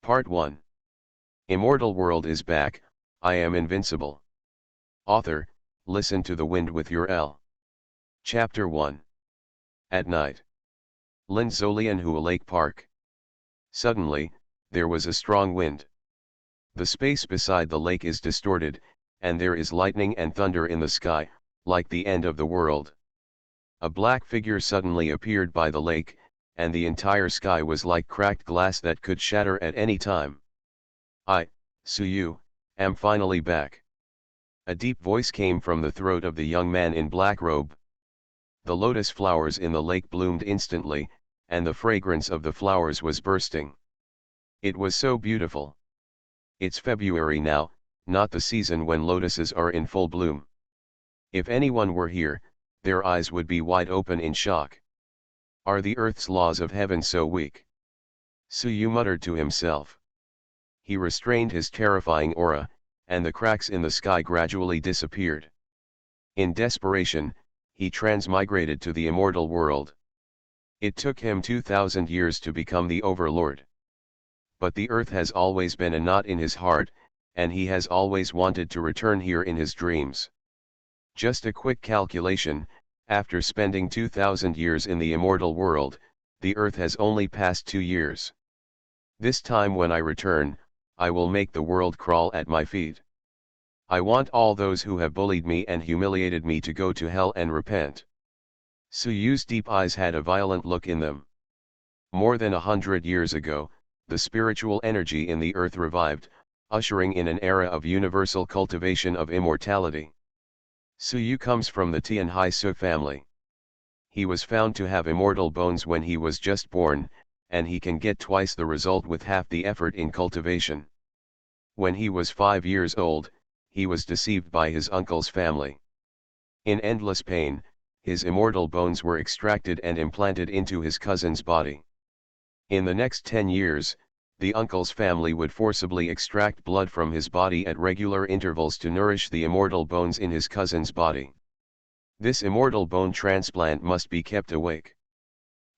Part 1. Immortal world is back, I am invincible. Author, listen to the wind with your L. Chapter 1. At night. Linzolian Lake Park. Suddenly, there was a strong wind. The space beside the lake is distorted, and there is lightning and thunder in the sky, like the end of the world. A black figure suddenly appeared by the lake, and the entire sky was like cracked glass that could shatter at any time. I, Suyu, am finally back. A deep voice came from the throat of the young man in black robe. The lotus flowers in the lake bloomed instantly, and the fragrance of the flowers was bursting. It was so beautiful. It's February now, not the season when lotuses are in full bloom. If anyone were here, their eyes would be wide open in shock. Are the earth's laws of heaven so weak? Suyu muttered to himself. He restrained his terrifying aura, and the cracks in the sky gradually disappeared. In desperation, he transmigrated to the immortal world. It took him 2,000 years to become the overlord. But the earth has always been a knot in his heart, and he has always wanted to return here in his dreams. Just a quick calculation, after spending 2,000 years in the immortal world, the earth has only passed 2 years. This time when I return, I will make the world crawl at my feet. I want all those who have bullied me and humiliated me to go to hell and repent. Suyu's deep eyes had a violent look in them. More than 100 years ago, the spiritual energy in the earth revived, ushering in an era of universal cultivation of immortality. Suyu comes from the Tianhai Su family. He was found to have immortal bones when he was just born, and he can get twice the result with half the effort in cultivation. When he was 5 years old, he was deceived by his uncle's family. In endless pain, his immortal bones were extracted and implanted into his cousin's body. In the next 10 years, the uncle's family would forcibly extract blood from his body at regular intervals to nourish the immortal bones in his cousin's body. This immortal bone transplant must be kept awake.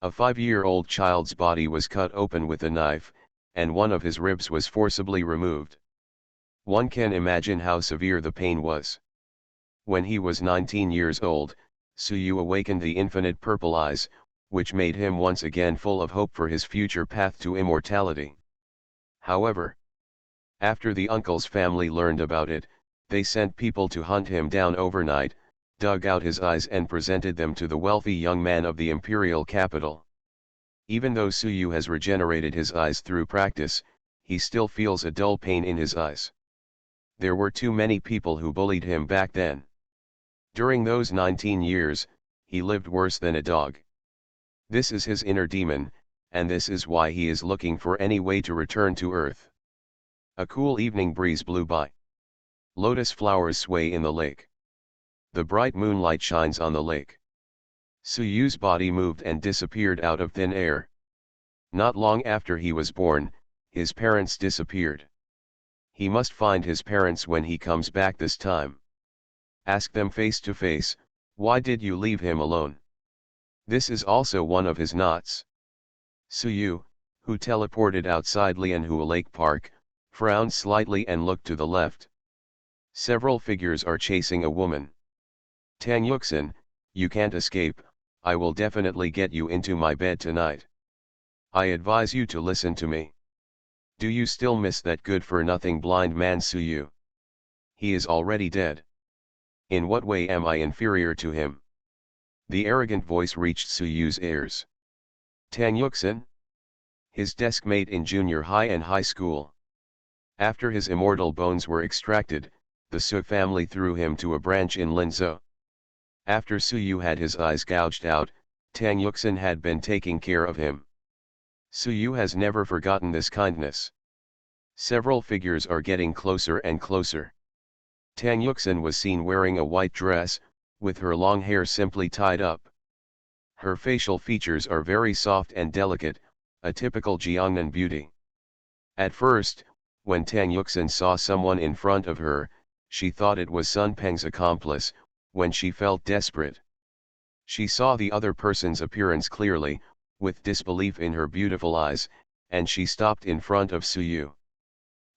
A 5-year-old child's body was cut open with a knife, and one of his ribs was forcibly removed. One can imagine how severe the pain was. When he was 19 years old, Suyu awakened the infinite purple eyes, which made him once again full of hope for his future path to immortality. However, after the uncle's family learned about it, they sent people to hunt him down overnight, dug out his eyes and presented them to the wealthy young man of the imperial capital. Even though Suyu has regenerated his eyes through practice, he still feels a dull pain in his eyes. There were too many people who bullied him back then. During those 19 years, he lived worse than a dog. This is his inner demon, and this is why he is looking for any way to return to earth. A cool evening breeze blew by. Lotus flowers sway in the lake. The bright moonlight shines on the lake. Suyu's body moved and disappeared out of thin air. Not long after he was born, his parents disappeared. He must find his parents when he comes back this time. Ask them face to face, why did you leave him alone? This is also one of his knots. Suyu, who teleported outside Lianhua Lake Park, frowned slightly and looked to the left. Several figures are chasing a woman. Tang Yuxin, you can't escape, I will definitely get you into my bed tonight. I advise you to listen to me. Do you still miss that good-for-nothing blind man Suyu? He is already dead. In what way am I inferior to him? The arrogant voice reached Suyu's ears. Tang Yuxin? His desk mate in junior high and high school. After his immortal bones were extracted, the Su family threw him to a branch in Linzhou. After Suyu had his eyes gouged out, Tang Yuxin had been taking care of him. Suyu has never forgotten this kindness. Several figures are getting closer and closer. Tang Yuxin was seen wearing a white dress, with her long hair simply tied up. Her facial features are very soft and delicate, a typical Jiangnan beauty. At first, when Tang Yuxin saw someone in front of her, she thought it was Sun Peng's accomplice, when she felt desperate. She saw the other person's appearance clearly, with disbelief in her beautiful eyes, and she stopped in front of Suyu.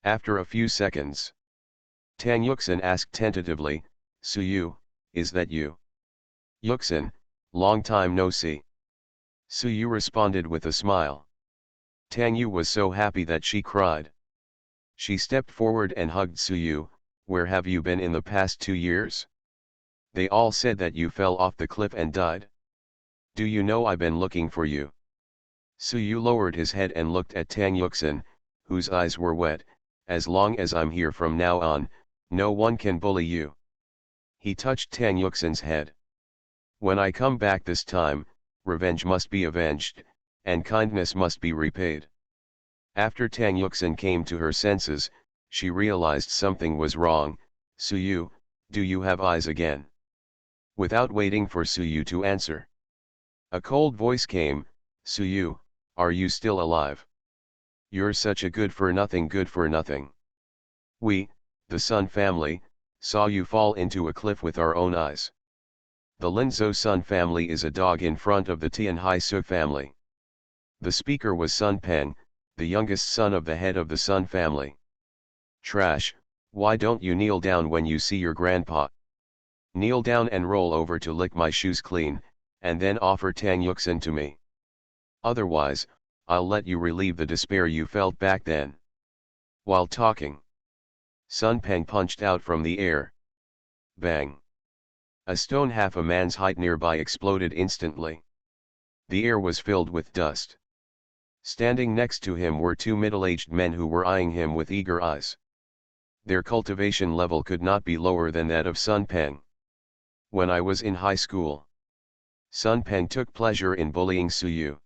After a few seconds, Tang Yuxin asked tentatively, "Suyu, is that you?" "Yuxin, long time no see." Suyu responded with a smile. Tang Yu was so happy that she cried. She stepped forward and hugged Suyu. "Where have you been in the past 2 years? They all said that you fell off the cliff and died. Do you know I've been looking for you?" Suyu lowered his head and looked at Tang Yuxin, whose eyes were wet. "As long as I'm here from now on, no one can bully you." He touched Tang Yuxin's head. "When I come back this time, revenge must be avenged, and kindness must be repaid." After Tang Yuxin came to her senses, she realized something was wrong. "Suyu, do you have eyes again?" Without waiting for Suyu to answer, a cold voice came, "Suyu, are you still alive? You're such a good for nothing. We, the Sun family, saw you fall into a cliff with our own eyes." The Linzhou Sun family is a dog in front of the Tianhai Su family. The speaker was Sun Peng, the youngest son of the head of the Sun family. "Trash, why don't you kneel down when you see your grandpa? Kneel down and roll over to lick my shoes clean, and then offer Tang Yuxin to me. Otherwise, I'll let you relieve the despair you felt back then." While talking, Sun Peng punched out from the air. Bang! A stone half a man's height nearby exploded instantly. The air was filled with dust. Standing next to him were two middle-aged men who were eyeing him with eager eyes. Their cultivation level could not be lower than that of Sun Peng. "When I was in high school, Sun Peng took pleasure in bullying Suyu.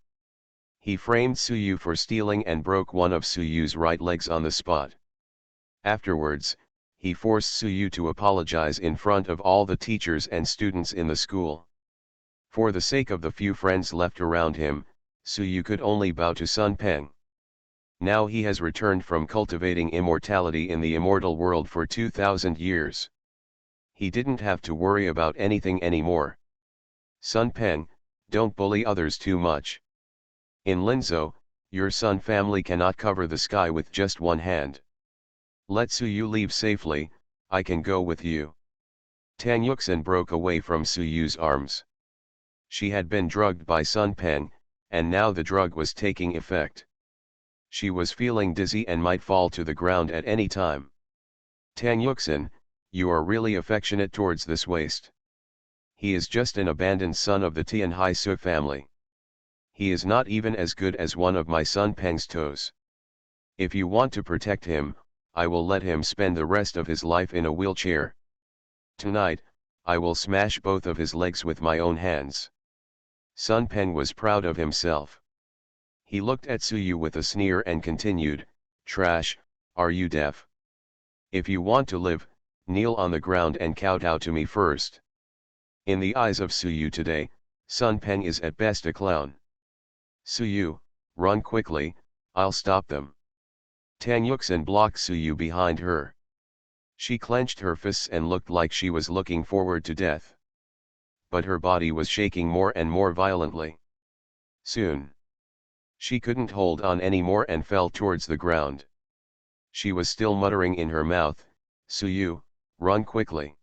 He framed Suyu for stealing and broke one of Suyu's right legs on the spot. Afterwards, he forced Suyu to apologize in front of all the teachers and students in the school. For the sake of the few friends left around him, Suyu could only bow to Sun Peng. Now he has returned from cultivating immortality in the immortal world for 2,000 years. He didn't have to worry about anything anymore. Sun Peng, don't bully others too much. In Linzhou, your Sun family cannot cover the sky with just one hand. Let Suyu leave safely, I can go with you." Tang Yuxin broke away from Suyu's arms. She had been drugged by Sun Peng, and now the drug was taking effect. She was feeling dizzy and might fall to the ground at any time. "Tang Yuxin, you are really affectionate towards this waste. He is just an abandoned son of the Tianhai Su family. He is not even as good as one of my Sun Peng's toes. If you want to protect him, I will let him spend the rest of his life in a wheelchair. Tonight, I will smash both of his legs with my own hands." Sun Peng was proud of himself. He looked at Suyu with a sneer and continued, "Trash, are you deaf? If you want to live, kneel on the ground and kowtow to me first." In the eyes of Suyu today, Sun Peng is at best a clown. "Suyu, run quickly, I'll stop them." Tang Yuxin blocked Suyu behind her. She clenched her fists and looked like she was looking forward to death. But her body was shaking more and more violently. Soon, she couldn't hold on anymore and fell towards the ground. She was still muttering in her mouth, "Suyu, run quickly."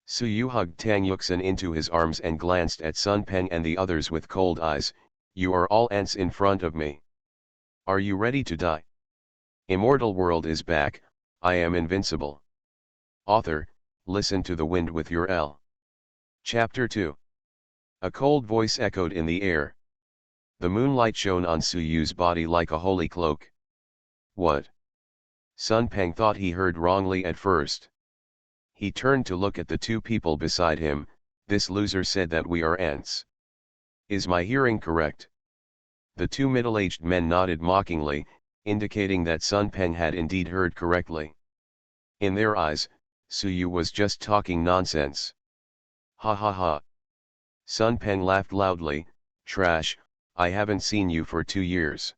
Suyu hugged Tang Yuxin into his arms and glanced at Sun Peng and the others with cold eyes. "You are all ants in front of me. Are you ready to die? Immortal world is back, I am invincible." Author, listen to the wind with your L. Chapter 2. A cold voice echoed in the air. The moonlight shone on Suyu's body like a holy cloak. "What?" Sun Peng thought he heard wrongly at first. He turned to look at the two people beside him. "This loser said that we are ants. Is my hearing correct?" The two middle-aged men nodded mockingly, indicating that Sun Peng had indeed heard correctly. In their eyes, Suyu was just talking nonsense. "Ha ha ha." Sun Peng laughed loudly. "Trash, I haven't seen you for 2 years.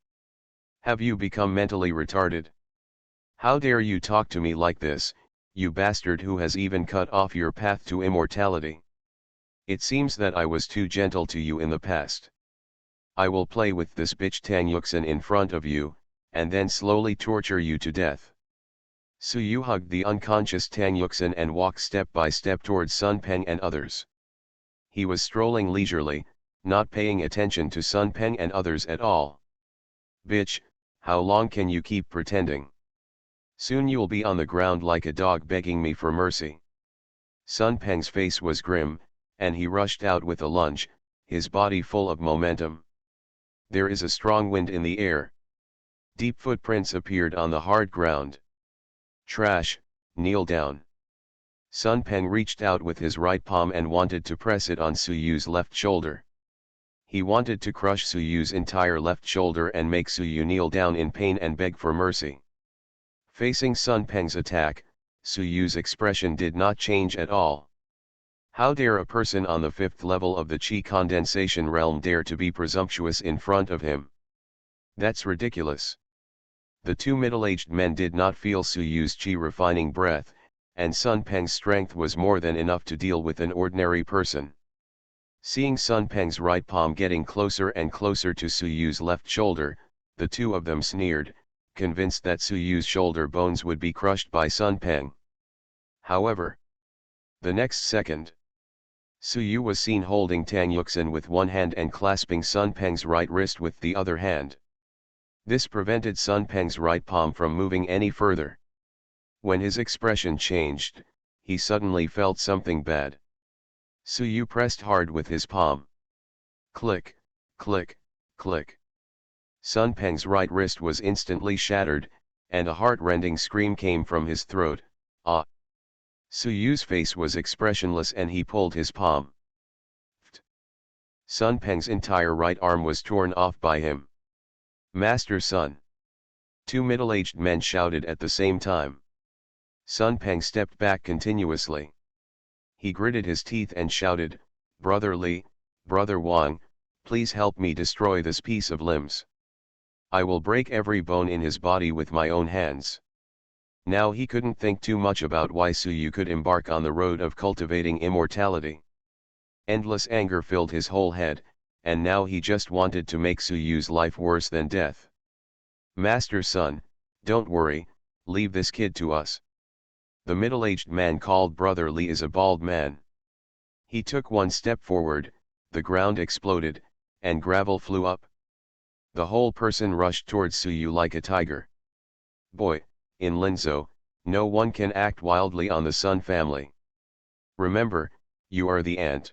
Have you become mentally retarded? How dare you talk to me like this, you bastard who has even cut off your path to immortality? It seems that I was too gentle to you in the past. I will play with this bitch Tang Yuxin in front of you, and then slowly torture you to death. Su Yu hugged the unconscious Tang Yuxin and walked step by step towards Sun Peng and others. He was strolling leisurely, not paying attention to Sun Peng and others at all. Bitch, how long can you keep pretending? Soon you'll be on the ground like a dog begging me for mercy. Sun Peng's face was grim, and he rushed out with a lunge, his body full of momentum. There is a strong wind in the air. Deep footprints appeared on the hard ground. Trash, kneel down. Sun Peng reached out with his right palm and wanted to press it on Su Yu's left shoulder. He wanted to crush Su Yu's entire left shoulder and make Su Yu kneel down in pain and beg for mercy. Facing Sun Peng's attack, Su Yu's expression did not change at all. How dare a person on the 5th level of the Qi condensation realm dare to be presumptuous in front of him? That's ridiculous. The two middle-aged men did not feel Su Yu's Qi refining breath, and Sun Peng's strength was more than enough to deal with an ordinary person. Seeing Sun Peng's right palm getting closer and closer to Su Yu's left shoulder, the two of them sneered, convinced that Su Yu's shoulder bones would be crushed by Sun Peng. However, the next second, Su Yu was seen holding Tang Yuxin with one hand and clasping Sun Peng's right wrist with the other hand. This prevented Sun Peng's right palm from moving any further. When his expression changed, he suddenly felt something bad. Su Yu pressed hard with his palm. Click, click, click. Sun Peng's right wrist was instantly shattered, and a heart-rending scream came from his throat. Ah! Su Yu's face was expressionless and he pulled his palm. Sun Peng's entire right arm was torn off by him. Master Sun! Two middle-aged men shouted at the same time. Sun Peng stepped back continuously. He gritted his teeth and shouted, "Brother Li, Brother Wang, please help me destroy this piece of limbs. I will break every bone in his body with my own hands." Now he couldn't think too much about why Su Yu could embark on the road of cultivating immortality. Endless anger filled his whole head, and now he just wanted to make Su Yu's life worse than death. "Master Sun, don't worry, leave this kid to us." The middle-aged man called Brother Li is a bald man. He took one step forward, the ground exploded, and gravel flew up. The whole person rushed towards Su Yu like a tiger. Boy, in Linzhou, no one can act wildly on the Sun family. Remember, you are the ant.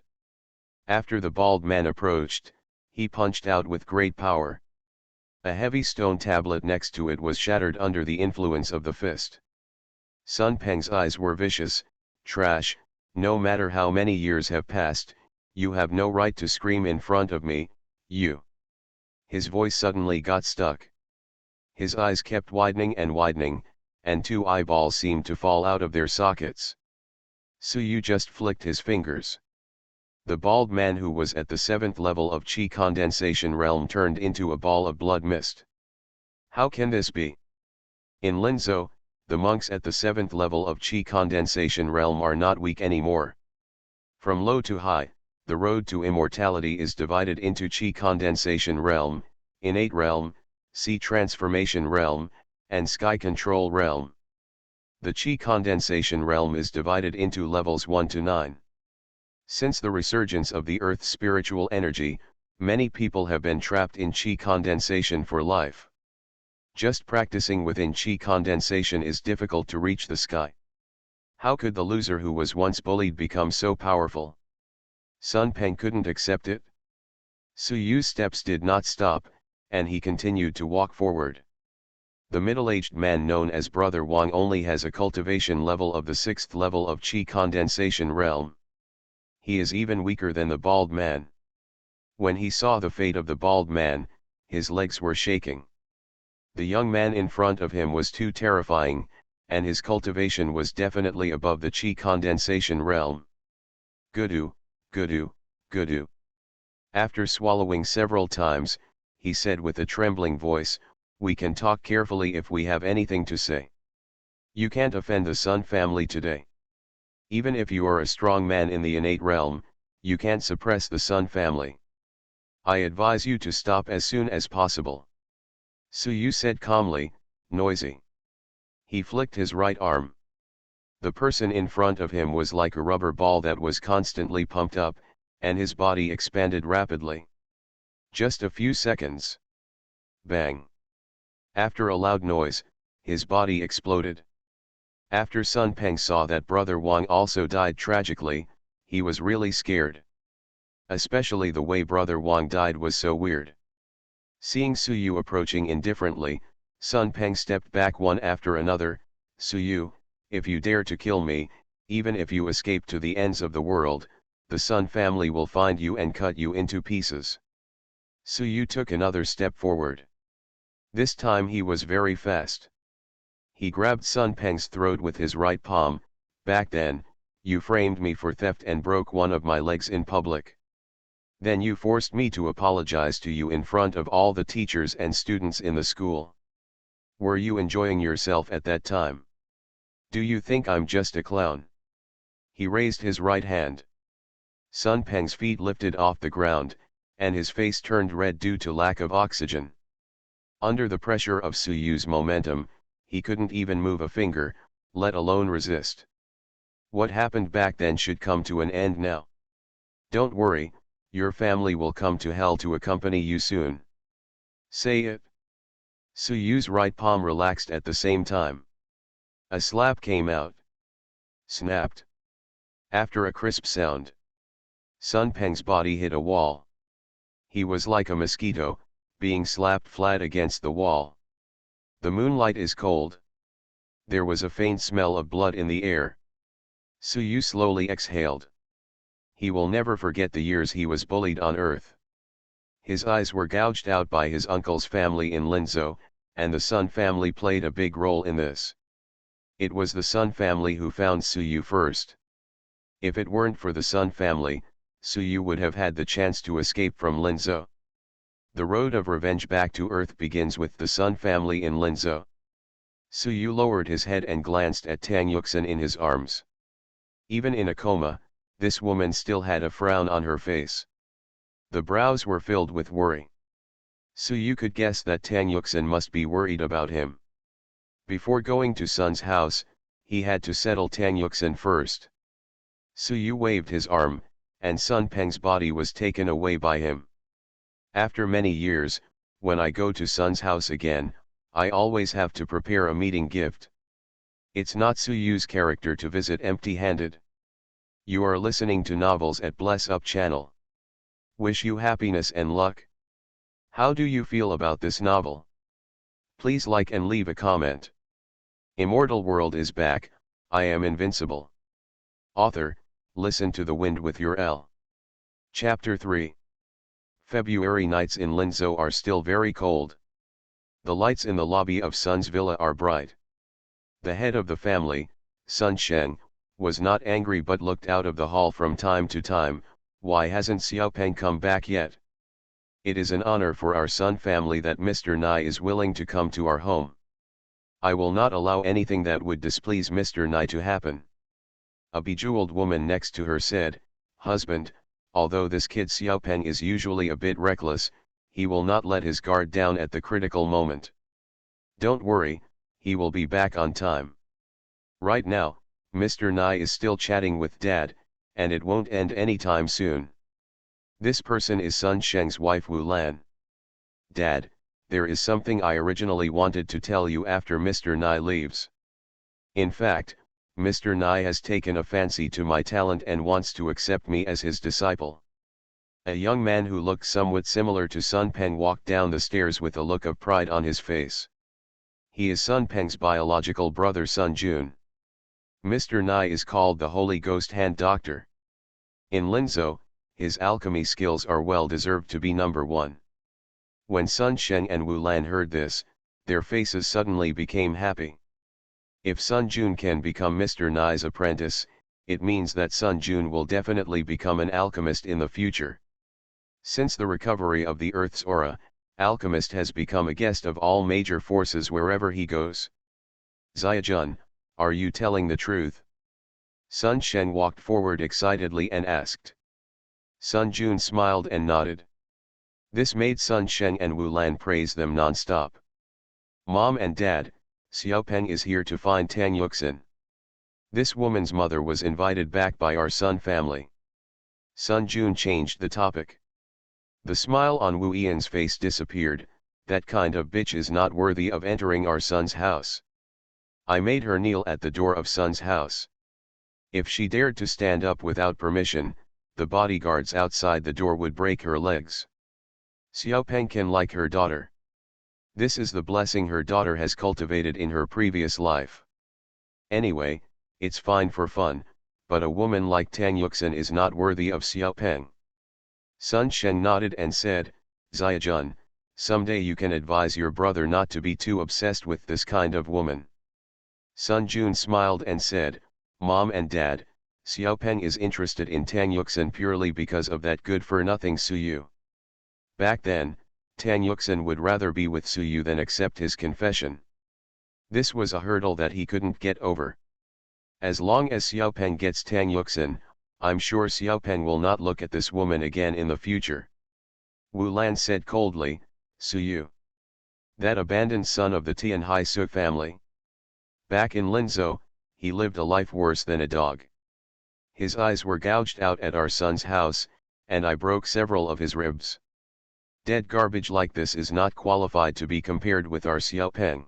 After the bald man approached, he punched out with great power. A heavy stone tablet next to it was shattered under the influence of the fist. Sun Peng's eyes were vicious. "Trash, no matter how many years have passed, you have no right to scream in front of me, you." His voice suddenly got stuck. His eyes kept widening, and two eyeballs seemed to fall out of their sockets. Su Yu just flicked his fingers. The bald man who was at the 7th level of Qi condensation realm turned into a ball of blood mist. How can this be? In Linzhou, the monks at the 7th level of Qi condensation realm are not weak anymore. From low to high, the road to immortality is divided into Qi condensation realm, innate realm, Sea transformation realm, and sky control realm. The Qi condensation realm is divided into levels 1 to 9. Since the resurgence of the Earth's spiritual energy, many people have been trapped in Qi condensation for life. Just practicing within Qi condensation is difficult to reach the sky. How could the loser who was once bullied become so powerful? Sun Peng couldn't accept it. Su Yu's steps did not stop, and he continued to walk forward. The middle-aged man known as Brother Wang only has a cultivation level of the 6th level of Qi condensation realm. He is even weaker than the bald man. When he saw the fate of the bald man, his legs were shaking. The young man in front of him was too terrifying, and his cultivation was definitely above the Qi condensation realm. Gudu, gudu, gudu. After swallowing several times, he said with a trembling voice, "We can talk carefully if we have anything to say. You can't offend the Sun family today. Even if you are a strong man in the innate realm, you can't suppress the Sun family. I advise you to stop as soon as possible. Suyu said calmly, noisy. He flicked his right arm. The person in front of him was like a rubber ball that was constantly pumped up, and his body expanded rapidly. Just a few seconds. Bang. After a loud noise, his body exploded. After Sun Peng saw that Brother Wang also died tragically, he was really scared. Especially the way Brother Wang died was so weird. Seeing Suyu approaching indifferently, Sun Peng stepped back one after another. Suyu, if you dare to kill me, even if you escape to the ends of the world, the Sun family will find you and cut you into pieces. Suyu took another step forward. This time he was very fast. He grabbed Sun Peng's throat with his right palm. Back then, you framed me for theft and broke one of my legs in public. Then you forced me to apologize to you in front of all the teachers and students in the school. Were you enjoying yourself at that time? Do you think I'm just a clown? He raised his right hand. Sun Peng's feet lifted off the ground, and his face turned red due to lack of oxygen. Under the pressure of Suyu's momentum, he couldn't even move a finger, let alone resist. What happened back then should come to an end now. Don't worry, your family will come to hell to accompany you soon. Say it. Suyu's right palm relaxed at the same time. A slap came out. Snapped. After a crisp sound, Sun Peng's body hit a wall. He was like a mosquito, being slapped flat against the wall. The moonlight is cold. There was a faint smell of blood in the air. Suyu slowly exhaled. He will never forget the years he was bullied on Earth. His eyes were gouged out by his uncle's family in Linzhou, and the Sun family played a big role in this. It was the Sun family who found Suyu first. If it weren't for the Sun family, Suyu would have had the chance to escape from Linzhou. The road of revenge back to Earth begins with the Sun family in Linzhou. Suyu lowered his head and glanced at Tang Yuxin in his arms. Even in a coma, this woman still had a frown on her face. The brows were filled with worry. Suyu could guess that Tang Yuxin must be worried about him. Before going to Sun's house, he had to settle Tang Yuxin first. Suyu waved his arm, and Sun Peng's body was taken away by him. After many years, when I go to Sun's house again, I always have to prepare a meeting gift. It's not Suyu's character to visit empty-handed. You are listening to Novels at Bless Up channel. Wish you happiness and luck. How do you feel about this novel? Please like and leave a comment. Immortal world is back, I am invincible. Author, listen to the wind with your L. Chapter 3. February nights in Linzhou are still very cold. The lights in the lobby of Sun's villa are bright. The head of the family, Sun Sheng, was not angry but looked out of the hall from time to time. Why hasn't Xiaopeng come back yet? It is an honor for our Sun family that Mr. Nai is willing to come to our home. I will not allow anything that would displease Mr. Nai to happen. A bejeweled woman next to her said, Husband, although this kid Xiaopeng is usually a bit reckless, he will not let his guard down at the critical moment. Don't worry, he will be back on time. Right now, Mr. Nai is still chatting with Dad, and it won't end anytime soon. This person is Sun Sheng's wife Wu Lan. Dad, there is something I originally wanted to tell you after Mr. Nai leaves. In fact, Mr. Nai has taken a fancy to my talent and wants to accept me as his disciple. A young man who looked somewhat similar to Sun Peng walked down the stairs with a look of pride on his face. He is Sun Peng's biological brother Sun Jun. Mr. Nai is called the Holy Ghost Hand Doctor. In Linzhou, his alchemy skills are well deserved to be number one. When Sun Sheng and Wu Lan heard this, their faces suddenly became happy. If Sun Jun can become Mr. Nai's apprentice, it means that Sun Jun will definitely become an alchemist in the future. Since the recovery of the Earth's aura, alchemist has become a guest of all major forces wherever he goes. Xiajun, are you telling the truth? Sun Sheng walked forward excitedly and asked. Sun Jun smiled and nodded. This made Sun Sheng and Wu Lan praise them non-stop. Mom and Dad, Xiaopeng is here to find Tang Yuxin. This woman's mother was invited back by our Sun family. Sun Jun changed the topic. The smile on Wu Ian's face disappeared. That kind of bitch is not worthy of entering our son's house. I made her kneel at the door of Sun's house. If she dared to stand up without permission, the bodyguards outside the door would break her legs. Xiaopeng can like her daughter. This is the blessing her daughter has cultivated in her previous life. Anyway, it's fine for fun, but a woman like Tang Yuxin is not worthy of Xiaopeng. Sun Sheng nodded and said, Xiajun, someday you can advise your brother not to be too obsessed with this kind of woman. Sun Jun smiled and said, Mom and Dad, Xiaopeng is interested in Tang Yuxin purely because of that good-for-nothing Suyu. Back then, Tang Yuxin would rather be with Suyu than accept his confession. This was a hurdle that he couldn't get over. As long as Xiaopeng gets Tang Yuxin, I'm sure Xiaopeng will not look at this woman again in the future. Wu Lan said coldly, Suyu. That abandoned son of the Tianhai Su family. Back in Linzhou, he lived a life worse than a dog. His eyes were gouged out at our son's house, and I broke several of his ribs. Dead garbage like this is not qualified to be compared with our Xiaopeng.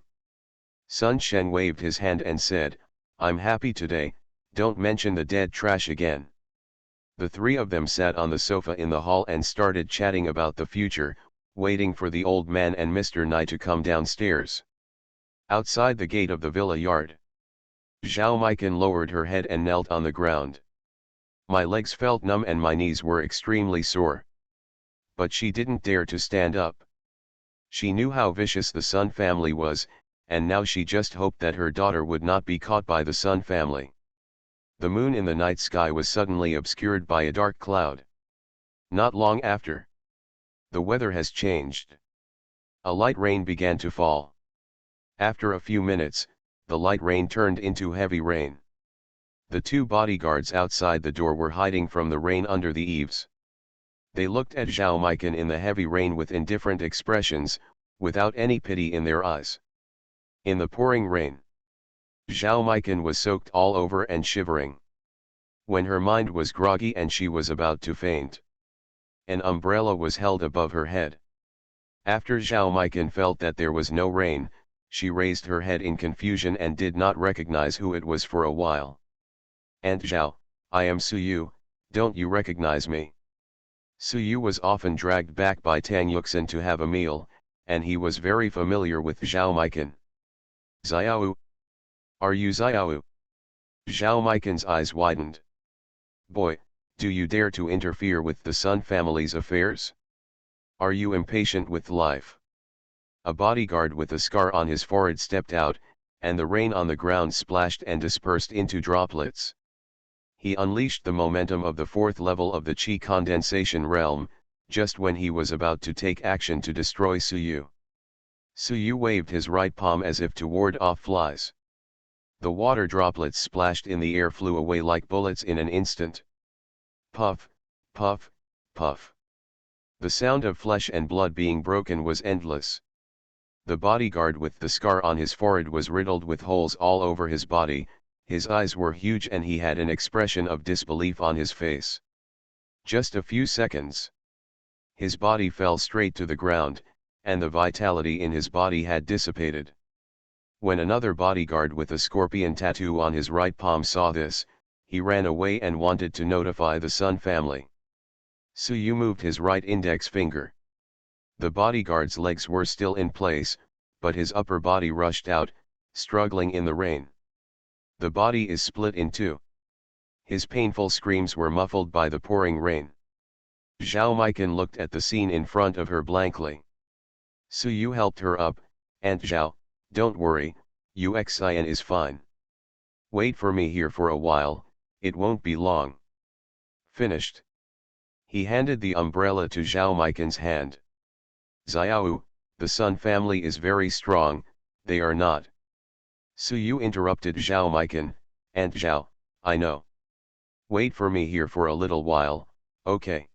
Sun Sheng waved his hand and said, I'm happy today, don't mention the dead trash again. The three of them sat on the sofa in the hall and started chatting about the future, waiting for the old man and Mr. Nai to come downstairs. Outside the gate of the villa yard, Zhao Maiken lowered her head and knelt on the ground. My legs felt numb and my knees were extremely sore. But she didn't dare to stand up. She knew how vicious the Sun family was, and now she just hoped that her daughter would not be caught by the Sun family. The moon in the night sky was suddenly obscured by a dark cloud. Not long after, the weather has changed. A light rain began to fall. After a few minutes, the light rain turned into heavy rain. The two bodyguards outside the door were hiding from the rain under the eaves. They looked at Zhao Maiken in the heavy rain with indifferent expressions, without any pity in their eyes. In the pouring rain, Zhao Maiken was soaked all over and shivering. When her mind was groggy and she was about to faint, an umbrella was held above her head. After Zhao Maiken felt that there was no rain, she raised her head in confusion and did not recognize who it was for a while. Aunt Zhao, I am Suyu, don't you recognize me? Suyu was often dragged back by Tang Yuxin to have a meal, and he was very familiar with Zhao Maiken. Xiao? Are you Xiao? Zhao Maiken's eyes widened. Boy, do you dare to interfere with the Sun family's affairs? Are you impatient with life? A bodyguard with a scar on his forehead stepped out, and the rain on the ground splashed and dispersed into droplets. He unleashed the momentum of the fourth level of the Qi condensation realm, just when he was about to take action to destroy Suyu. Suyu waved his right palm as if to ward off flies. The water droplets splashed in the air, flew away like bullets in an instant. Puff, puff, puff. The sound of flesh and blood being broken was endless. The bodyguard with the scar on his forehead was riddled with holes all over his body, his eyes were huge and he had an expression of disbelief on his face. Just a few seconds. His body fell straight to the ground, and the vitality in his body had dissipated. When another bodyguard with a scorpion tattoo on his right palm saw this, he ran away and wanted to notify the Sun family. Suyu moved his right index finger. The bodyguard's legs were still in place, but his upper body rushed out, struggling in the rain. The body is split in two. His painful screams were muffled by the pouring rain. Zhao Maiken looked at the scene in front of her blankly. Suyu helped her up, Aunt Zhao, don't worry, Uxian is fine. Wait for me here for a while, it won't be long. Finished. He handed the umbrella to Zhao Maiken's hand. Xiao, the Sun family is very strong, they are not. Suyu interrupted Zhao Maiken, Aunt Zhao, I know. Wait for me here for a little while, okay.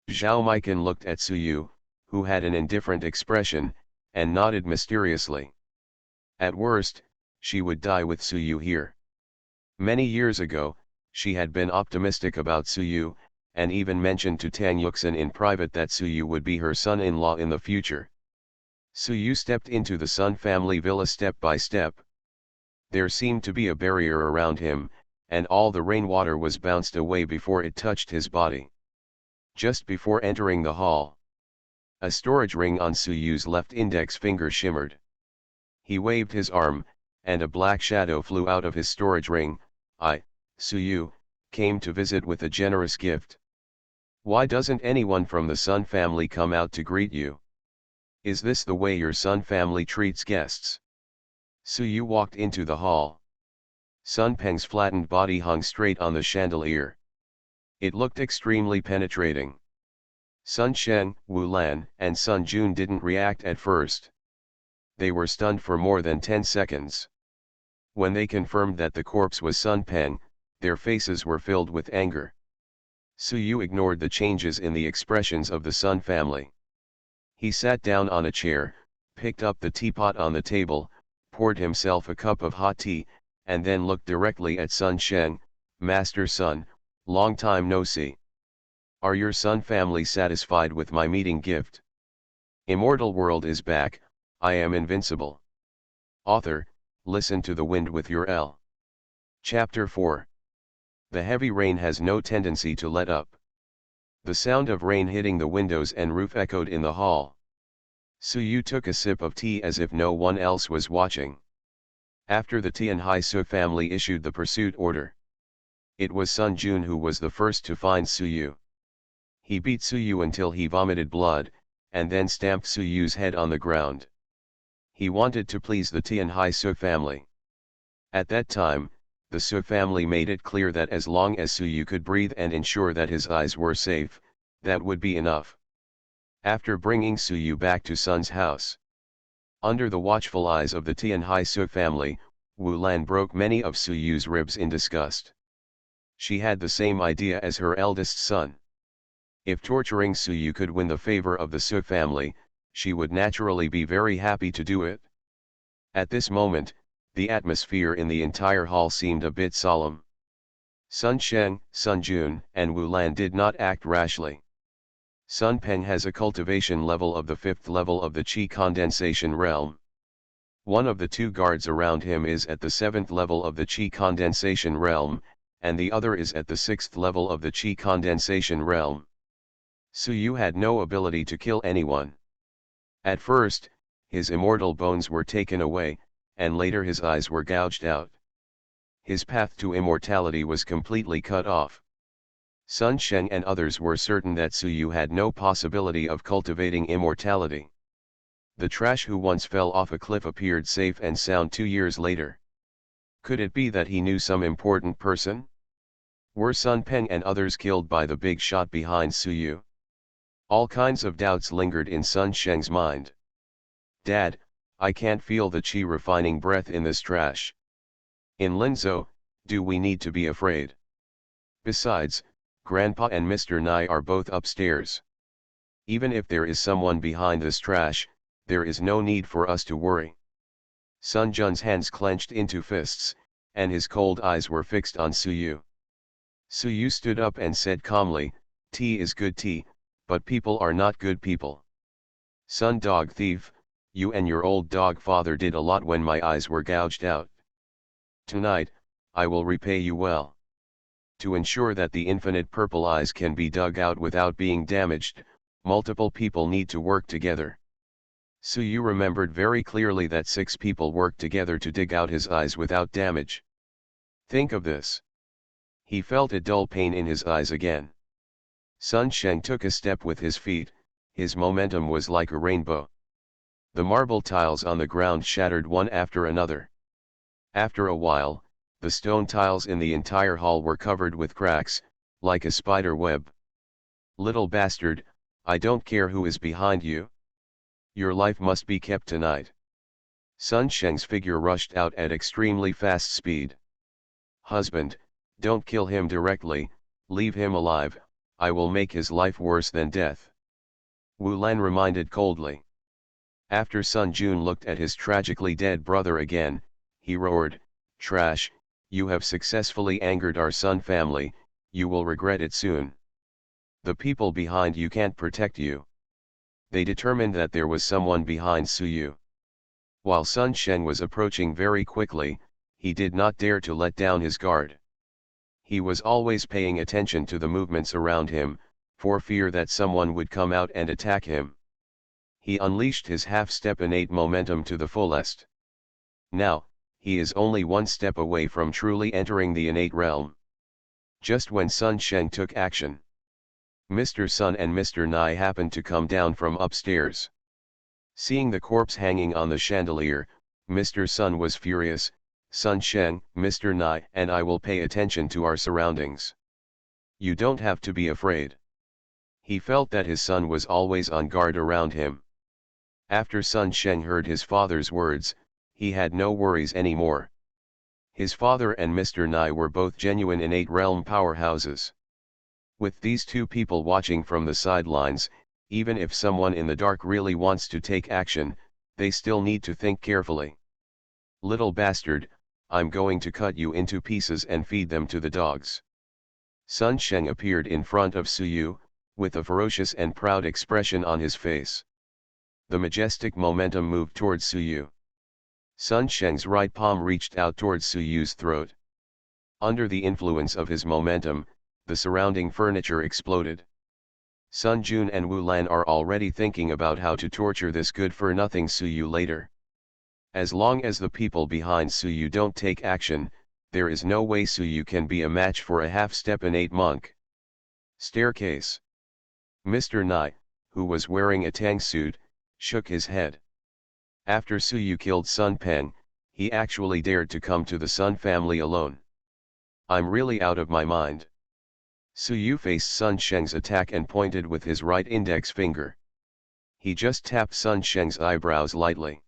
Zhao Maiken looked at Suyu, who had an indifferent expression, and nodded mysteriously. At worst, she would die with Suyu here. Many years ago, she had been optimistic about Suyu, and even mentioned to Tang Yuxin in private that Suyu would be her son-in-law in the future. Suyu stepped into the Sun family villa step by step. There seemed to be a barrier around him, and all the rainwater was bounced away before it touched his body. Just before entering the hall, a storage ring on Suyu's left index finger shimmered. He waved his arm, and a black shadow flew out of his storage ring. Suyu, came to visit with a generous gift. Why doesn't anyone from the Sun family come out to greet you? Is this the way your Sun family treats guests? Suyu walked into the hall. Sun Peng's flattened body hung straight on the chandelier. It looked extremely penetrating. Sun Sheng, Wu Lan, and Sun Jun didn't react at first. They were stunned for more than 10 seconds. When they confirmed that the corpse was Sun Peng, their faces were filled with anger. Suyu ignored the changes in the expressions of the Sun family. He sat down on a chair, picked up the teapot on the table, poured himself a cup of hot tea, and then looked directly at Sun Sheng. Master Sun, long time no see. Are your Sun family satisfied with my meeting gift? Immortal world is back, I am invincible. Author, listen to the wind with your L. Chapter 4. The heavy rain has no tendency to let up. The sound of rain hitting the windows and roof echoed in the hall. Suyu took a sip of tea as if no one else was watching. After the Tianhai family issued the pursuit order, it was Sun Jun who was the first to find Suyu. He beat Suyu until he vomited blood, and then stamped Suyu's head on the ground. He wanted to please the Tianhai family. At that time, the Su family made it clear that as long as Suyu could breathe and ensure that his eyes were safe, that would be enough. After bringing Suyu back to Sun's house, under the watchful eyes of the Tianhai family, Wu Lan broke many of Suyu's ribs in disgust. She had the same idea as her eldest son. If torturing Suyu could win the favor of the Su family, she would naturally be very happy to do it. At this moment, the atmosphere in the entire hall seemed a bit solemn. Sun Sheng, Sun Jun, and Wu Lan did not act rashly. Sun Peng has a cultivation level of the 5th level of the Qi condensation realm. One of the two guards around him is at the 7th level of the Qi condensation realm, and the other is at the 6th level of the Qi condensation realm. Suyu had no ability to kill anyone. At first, his immortal bones were taken away, and later his eyes were gouged out. His path to immortality was completely cut off. Sun Sheng and others were certain that Suyu had no possibility of cultivating immortality. The trash who once fell off a cliff appeared safe and sound 2 years later. Could it be that he knew some important person? Were Sun Peng and others killed by the big shot behind Suyu? All kinds of doubts lingered in Sun Sheng's mind. Dad, I can't feel the Qi refining breath in this trash. In Linzhou, do we need to be afraid? Besides, Grandpa and Mr. Nai are both upstairs. Even if there is someone behind this trash, there is no need for us to worry. Sun Jun's hands clenched into fists, and his cold eyes were fixed on Suyu. Suyu stood up and said calmly, tea is good tea, but people are not good people. Sun dog thief, you and your old dog father did a lot when my eyes were gouged out. Tonight, I will repay you well. To ensure that the infinite purple eyes can be dug out without being damaged, multiple people need to work together. Suyu remembered very clearly that 6 people worked together to dig out his eyes without damage. Think of this. He felt a dull pain in his eyes again. Sun Sheng took a step with his feet, his momentum was like a rainbow. The marble tiles on the ground shattered one after another. After a while, the stone tiles in the entire hall were covered with cracks, like a spider web. Little bastard, I don't care who is behind you. Your life must be kept tonight. Sun Sheng's figure rushed out at extremely fast speed. Husband, don't kill him directly, leave him alive, I will make his life worse than death. Wu Lan reminded coldly. After Sun Jun looked at his tragically dead brother again, he roared, "Trash, you have successfully angered our Sun family, you will regret it soon. The people behind you can't protect you." They determined that there was someone behind Su Yu. While Sun Sheng was approaching very quickly, he did not dare to let down his guard. He was always paying attention to the movements around him, for fear that someone would come out and attack him. He unleashed his half-step innate momentum to the fullest. Now, he is only one step away from truly entering the innate realm. Just when Sun Sheng took action, Mr. Sun and Mr. Nai happened to come down from upstairs. Seeing the corpse hanging on the chandelier, Mr. Sun was furious. "Sun Sheng, Mr. Nai and I will pay attention to our surroundings. You don't have to be afraid." He felt that his son was always on guard around him. After Sun Sheng heard his father's words, he had no worries anymore. His father and Mr. Nai were both genuine innate realm powerhouses. With these two people watching from the sidelines, even if someone in the dark really wants to take action, they still need to think carefully. "Little bastard, I'm going to cut you into pieces and feed them to the dogs." Sun Sheng appeared in front of Su Yu, with a ferocious and proud expression on his face. The majestic momentum moved towards Su Yu. Sun Sheng's right palm reached out towards Su Yu's throat. Under the influence of his momentum, the surrounding furniture exploded. Sun Jun and Wu Lan are already thinking about how to torture this good-for-nothing Su Yu later. As long as the people behind Su Yu don't take action, there is no way Su Yu can be a match for a half-step innate monk. Staircase. Mr. Nai, who was wearing a tang suit, shook his head. After Su Yu killed Sun Peng, he actually dared to come to the Sun family alone. "I'm really out of my mind." Su Yu faced Sun Sheng's attack and pointed with his right index finger. He just tapped Sun Sheng's eyebrows lightly.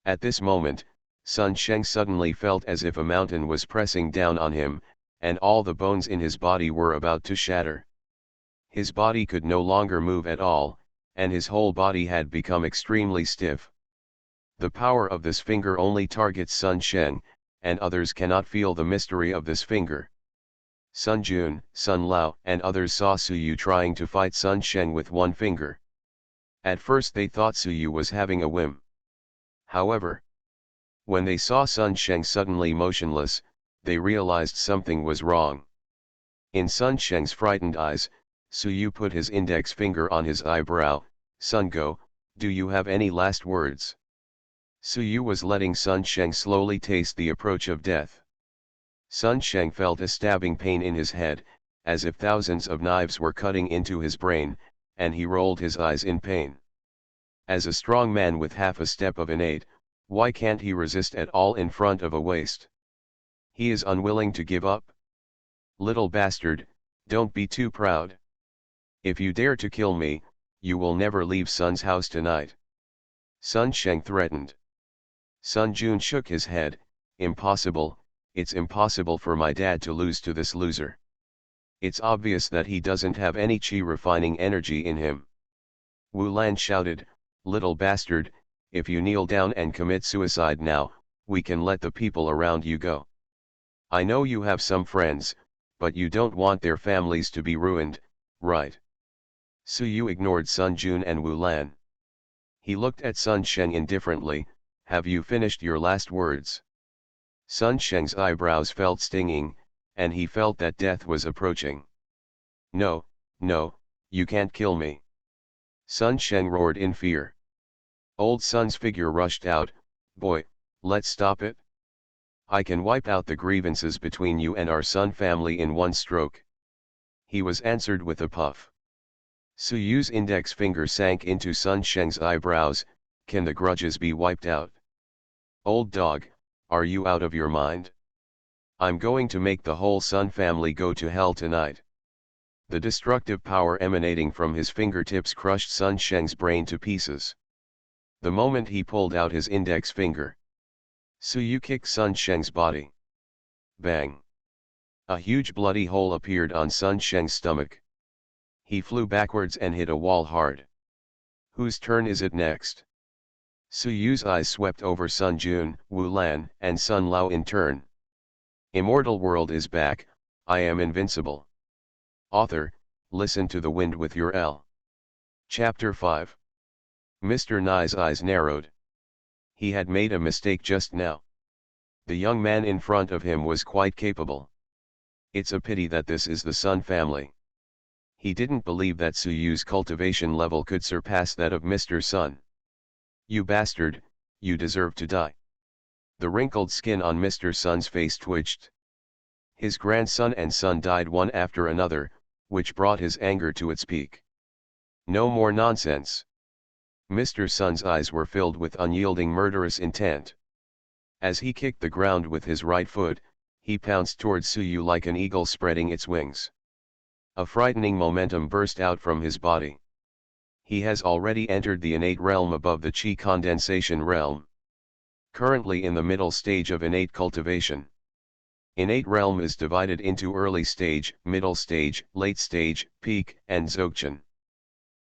At this moment, Sun Sheng suddenly felt as if a mountain was pressing down on him, and all the bones in his body were about to shatter. His body could no longer move at all, and his whole body had become extremely stiff. The power of this finger only targets Sun Sheng, and others cannot feel the mystery of this finger. Sun Jun, Sun Lao and others saw Su Yu trying to fight Sun Sheng with one finger. At first they thought Su Yu was having a whim. However, when they saw Sun Sheng suddenly motionless, they realized something was wrong. In Sun Sheng's frightened eyes, Su Yu put his index finger on his eyebrow. "Sun Go, do you have any last words?" Su Yu was letting Sun Sheng slowly taste the approach of death. Sun Sheng felt a stabbing pain in his head, as if thousands of knives were cutting into his brain, and he rolled his eyes in pain. As a strong man with half a step of innate, why can't he resist at all in front of a waste? He is unwilling to give up. "Little bastard, don't be too proud. If you dare to kill me, you will never leave Sun's house tonight." Sun Sheng threatened. Sun Jun shook his head. "Impossible, it's impossible for my dad to lose to this loser. It's obvious that he doesn't have any chi refining energy in him." Wu Lan shouted, "Little bastard, if you kneel down and commit suicide now, we can let the people around you go. I know you have some friends, but you don't want their families to be ruined, right?" Su Yu ignored Sun Jun and Wu Lan. He looked at Sun Sheng indifferently. "Have you finished your last words?" Sun Sheng's eyebrows felt stinging, and he felt that death was approaching. "No, no, you can't kill me." Sun Sheng roared in fear. Old Sun's figure rushed out. "Boy, let's stop it. I can wipe out the grievances between you and our Sun family in one stroke." He was answered with a puff. Su Yu's index finger sank into Sun Sheng's eyebrows. "Can the grudges be wiped out? Old dog, are you out of your mind? I'm going to make the whole Sun family go to hell tonight." The destructive power emanating from his fingertips crushed Sun Sheng's brain to pieces. The moment he pulled out his index finger, Su Yu kicked Sun Sheng's body. Bang! A huge bloody hole appeared on Sun Sheng's stomach. He flew backwards and hit a wall hard. Whose turn is it next? Su Yu's eyes swept over Sun Jun, Wu Lan, and Sun Lao in turn. Immortal world is back, I am invincible. Author, listen to the wind with your L. Chapter 5. Mr. Nye's eyes narrowed. He had made a mistake just now. The young man in front of him was quite capable. It's a pity that this is the Sun family. He didn't believe that Su Yu's cultivation level could surpass that of Mr. Sun. You bastard, you deserve to die. The wrinkled skin on Mr. Sun's face twitched. His grandson and son died one after another, which brought his anger to its peak. No more nonsense. Mr. Sun's eyes were filled with unyielding murderous intent. As he kicked the ground with his right foot, he pounced towards Su Yu like an eagle spreading its wings. A frightening momentum burst out from his body. He has already entered the innate realm above the chi condensation realm. Currently in the middle stage of innate cultivation. Innate realm is divided into early stage, middle stage, late stage, peak, and dzogchen.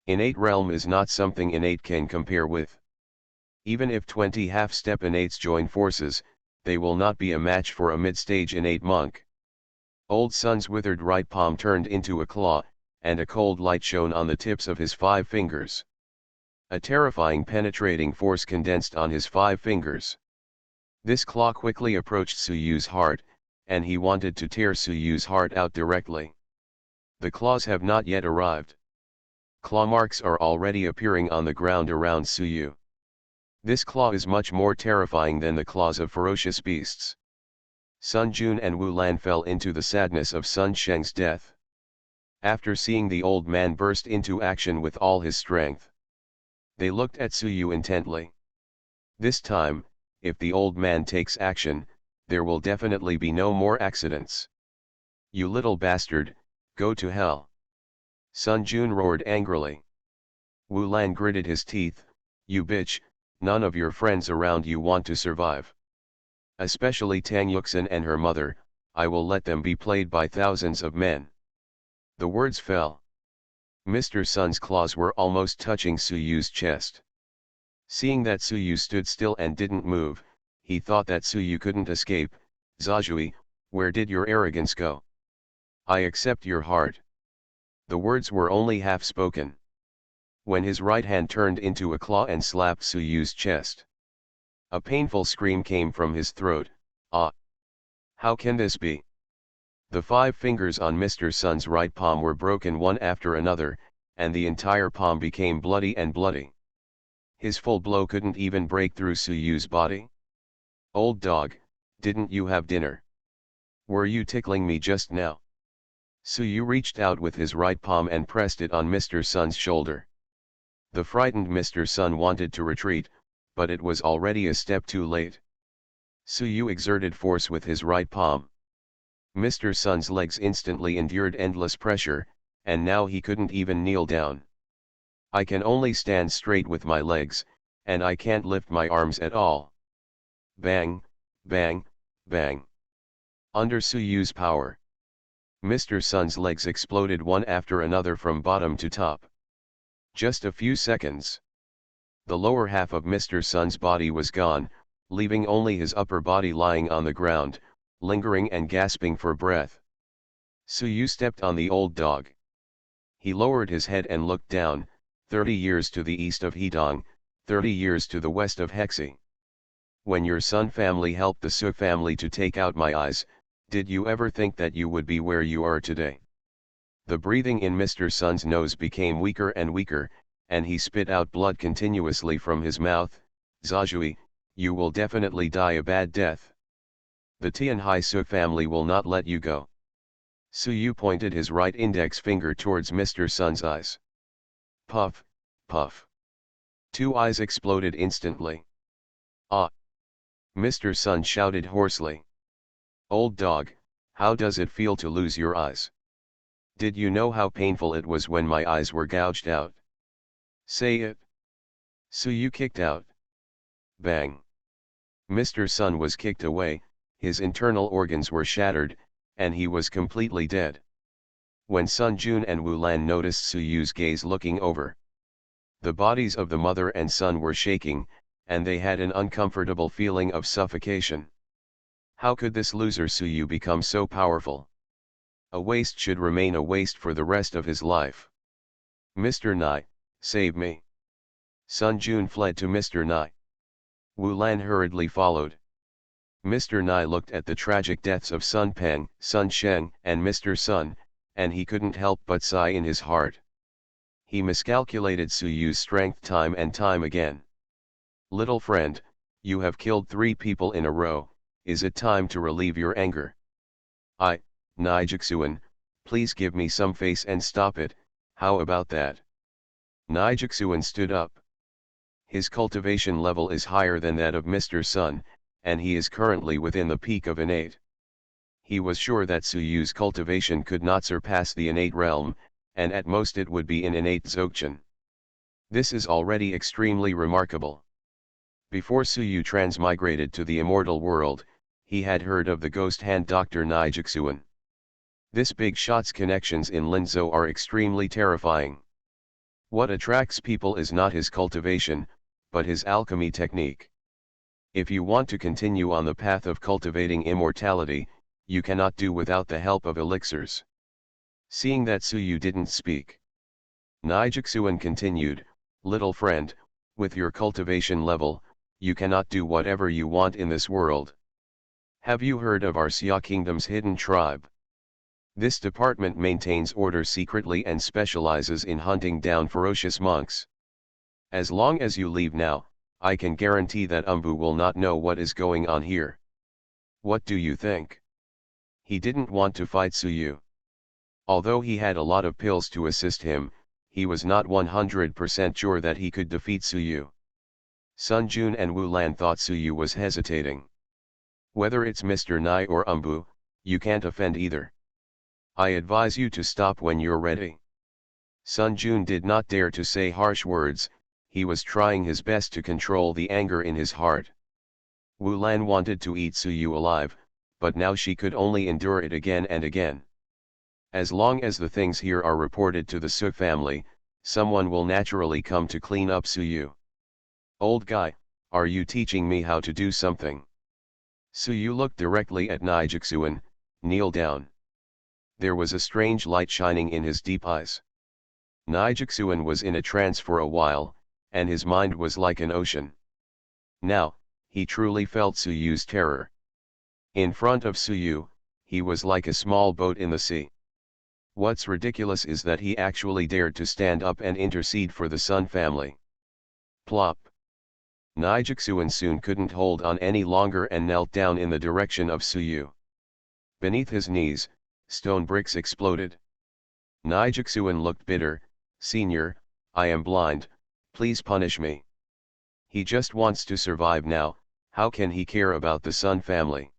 Innate realm is not something innate can compare with. Even if 20 half-step innates join forces, they will not be a match for a mid-stage innate monk. Old Sun's withered right palm turned into a claw, and a cold light shone on the tips of his 5 fingers. A terrifying penetrating force condensed on his 5 fingers. This claw quickly approached Su Yu's heart, and he wanted to tear Su Yu's heart out directly. The claws have not yet arrived. Claw marks are already appearing on the ground around Su Yu. This claw is much more terrifying than the claws of ferocious beasts. Sun Jun and Wu Lan fell into the sadness of Sun Sheng's death. After seeing the old man burst into action with all his strength, they looked at Su Yu intently. This time, if the old man takes action, there will definitely be no more accidents. You little bastard, go to hell. Sun Jun roared angrily. Wu Lan gritted his teeth, you bitch, none of your friends around you want to survive. Especially Tang Yuxin and her mother, I will let them be played by thousands of men. The words fell. Mr. Sun's claws were almost touching Su Yu's chest. Seeing that Su Yu stood still and didn't move, he thought that Su Yu couldn't escape. Zhajui, where did your arrogance go? I accept your heart. The words were only half spoken. When his right hand turned into a claw and slapped Su Yu's chest. A painful scream came from his throat. Ah! How can this be? The 5 fingers on Mr. Sun's right palm were broken one after another, and the entire palm became bloody and bloody. His full blow couldn't even break through Su Yu's body. Old dog, didn't you have dinner? Were you tickling me just now? Su Yu reached out with his right palm and pressed it on Mr. Sun's shoulder. The frightened Mr. Sun wanted to retreat, but it was already a step too late. Su Yu exerted force with his right palm. Mr. Sun's legs instantly endured endless pressure, and now he couldn't even kneel down. I can only stand straight with my legs, and I can't lift my arms at all. Bang, bang, bang. Under Su Yu's power, Mr. Sun's legs exploded one after another from bottom to top. Just a few seconds. The lower half of Mr. Sun's body was gone, leaving only his upper body lying on the ground, lingering and gasping for breath. Su Yu stepped on the old dog. He lowered his head and looked down, 30 years to the east of Hedong, 30 years to the west of Hexi. When your Sun family helped the Su family to take out my eyes, did you ever think that you would be where you are today? The breathing in Mr. Sun's nose became weaker and weaker, and he spit out blood continuously from his mouth. Zhajui, you will definitely die a bad death. The Tianhai Su family will not let you go. Su Yu pointed his right index finger towards Mr. Sun's eyes. Puff, puff. 2 eyes exploded instantly. Ah! Mr. Sun shouted hoarsely. Old dog, how does it feel to lose your eyes? Did you know how painful it was when my eyes were gouged out? Say it. Su Yu kicked out. Bang. Mr. Sun was kicked away, his internal organs were shattered, and he was completely dead. When Sun Jun and Wu Lan noticed Su Yu's gaze looking over The bodies of the mother and son were shaking, and they had an uncomfortable feeling of suffocation. How could this loser Suyu become so powerful? A waste should remain a waste for the rest of his life. Mr. Nai, save me. Sun Jun fled to Mr. Nai. Wu Lan hurriedly followed. Mr. Nai looked at the tragic deaths of Sun Peng, Sun Sheng, and Mr. Sun, and he couldn't help but sigh in his heart. He miscalculated Suyu's strength time and time again. Little friend, you have killed 3 people in a row, is it time to relieve your anger? Nijixuan, please give me some face and stop it, how about that? Nijixuan stood up. His cultivation level is higher than that of Mr. Sun, and he is currently within the peak of innate. He was sure that Suyu's cultivation could not surpass the innate realm, and at most it would be in innate Dzogchen. This is already extremely remarkable. Before Suyu transmigrated to the immortal world, he had heard of the ghost hand Dr. Nijixuan. This big shot's connections in Linzhou are extremely terrifying. What attracts people is not his cultivation, but his alchemy technique. If you want to continue on the path of cultivating immortality, you cannot do without the help of elixirs. Seeing that Suyu didn't speak, Nijixuan continued, little friend, with your cultivation level, you cannot do whatever you want in this world. Have you heard of our Xia Kingdom's hidden tribe? This department maintains order secretly and specializes in hunting down ferocious monks. As long as you leave now, I can guarantee that Umbu will not know what is going on here. What do you think? He didn't want to fight Suyu. Although he had a lot of pills to assist him, he was not 100% sure that he could defeat Suyu. Sun Jun and Wu Lan thought Suyu was hesitating. Whether it's Mr. Nai or Umbu, you can't offend either. I advise you to stop when you're ready. Sun Jun did not dare to say harsh words, he was trying his best to control the anger in his heart. Wu Lan wanted to eat Suyu alive, but now she could only endure it again and again. As long as the things here are reported to the Su family, someone will naturally come to clean up Suyu. Old guy, are you teaching me how to do something? Suyu looked directly at Nijixuan, kneel down. There was a strange light shining in his deep eyes. Nijixuan was in a trance for a while, and his mind was like an ocean. Now, he truly felt Suyu's terror. In front of Suyu, he was like a small boat in the sea. What's ridiculous is that he actually dared to stand up and intercede for the Sun family. Plop. Nijixuan soon couldn't hold on any longer and knelt down in the direction of Suyu. Beneath his knees, stone bricks exploded. Nijixuan looked bitter, Senior, I am blind, please punish me. He just wants to survive now, how can he care about the Sun family?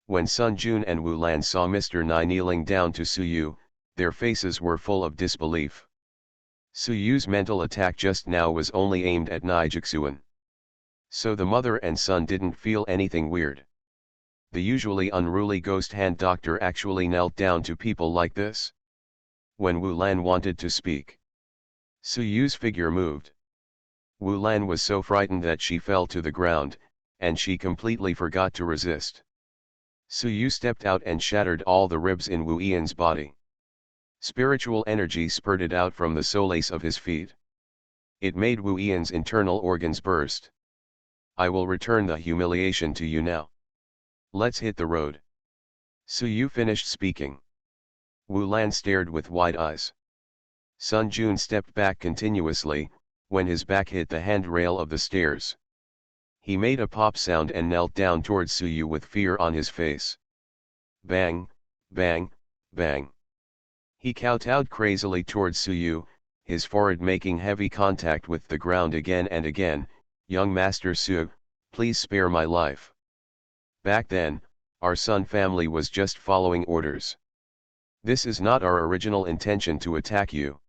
When Sun Jun and Wu Lan saw Mr. Nai kneeling down to Suyu, their faces were full of disbelief. Suyu's mental attack just now was only aimed at Nijixuan. So the mother and son didn't feel anything weird. The usually unruly ghost hand doctor actually knelt down to people like this. When Wu Lan wanted to speak, Suyu's figure moved. Wu Lan was so frightened that she fell to the ground, and she completely forgot to resist. Suyu stepped out and shattered all the ribs in Wu Yan's body. Spiritual energy spurted out from the solace of his feet. It made Wu Yan's internal organs burst. I will return the humiliation to you now. Let's hit the road. Suyu finished speaking. Wu Lan stared with wide eyes. Sun Jun stepped back continuously, when his back hit the handrail of the stairs. He made a pop sound and knelt down towards Suyu with fear on his face. Bang, bang, bang. He kowtowed crazily towards Suyu, his forehead making heavy contact with the ground again and again. Young Master Su, please spare my life. Back then, our Sun family was just following orders. This is not our original intention to attack you.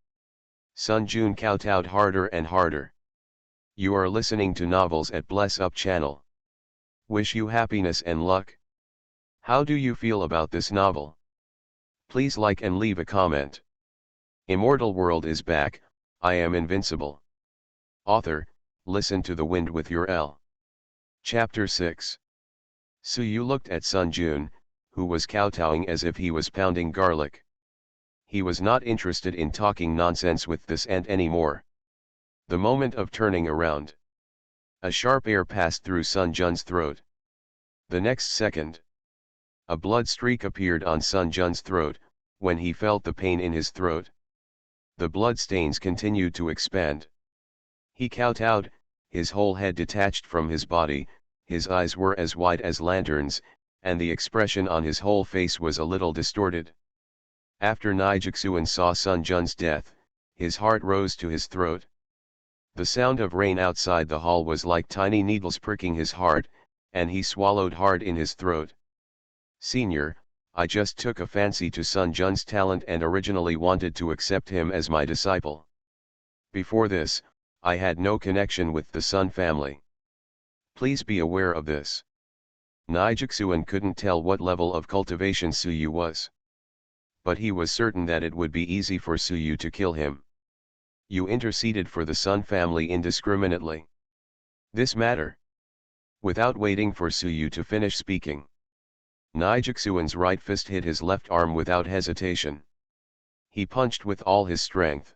Sun Jun kowtowed harder and harder. You are listening to novels at Bless Up channel. Wish you happiness and luck. How do you feel about this novel? Please like and leave a comment. Immortal World is back, I am Invincible. Author, listen to the wind with your L. Chapter 6. Suyu looked at Sun Jun, who was kowtowing as if he was pounding garlic. He was not interested in talking nonsense with this ant anymore. The moment of turning around, a sharp air passed through Sun Jun's throat. The next second, a blood streak appeared on Sun Jun's throat, when he felt the pain in his throat. The blood stains continued to expand. He kowtowed, his whole head detached from his body, his eyes were as wide as lanterns, and the expression on his whole face was a little distorted. After Nijixuan saw Sun Jun's death, his heart rose to his throat. The sound of rain outside the hall was like tiny needles pricking his heart, and he swallowed hard in his throat. Senior, I just took a fancy to Sun Jun's talent and originally wanted to accept him as my disciple. Before this, I had no connection with the Sun family. Please be aware of this. Nijixuan couldn't tell what level of cultivation Suyu was. But he was certain that it would be easy for Suyu to kill him. You interceded for the Sun family indiscriminately. This matter. Without waiting for Suyu to finish speaking, Nijixuan's right fist hit his left arm without hesitation. He punched with all his strength.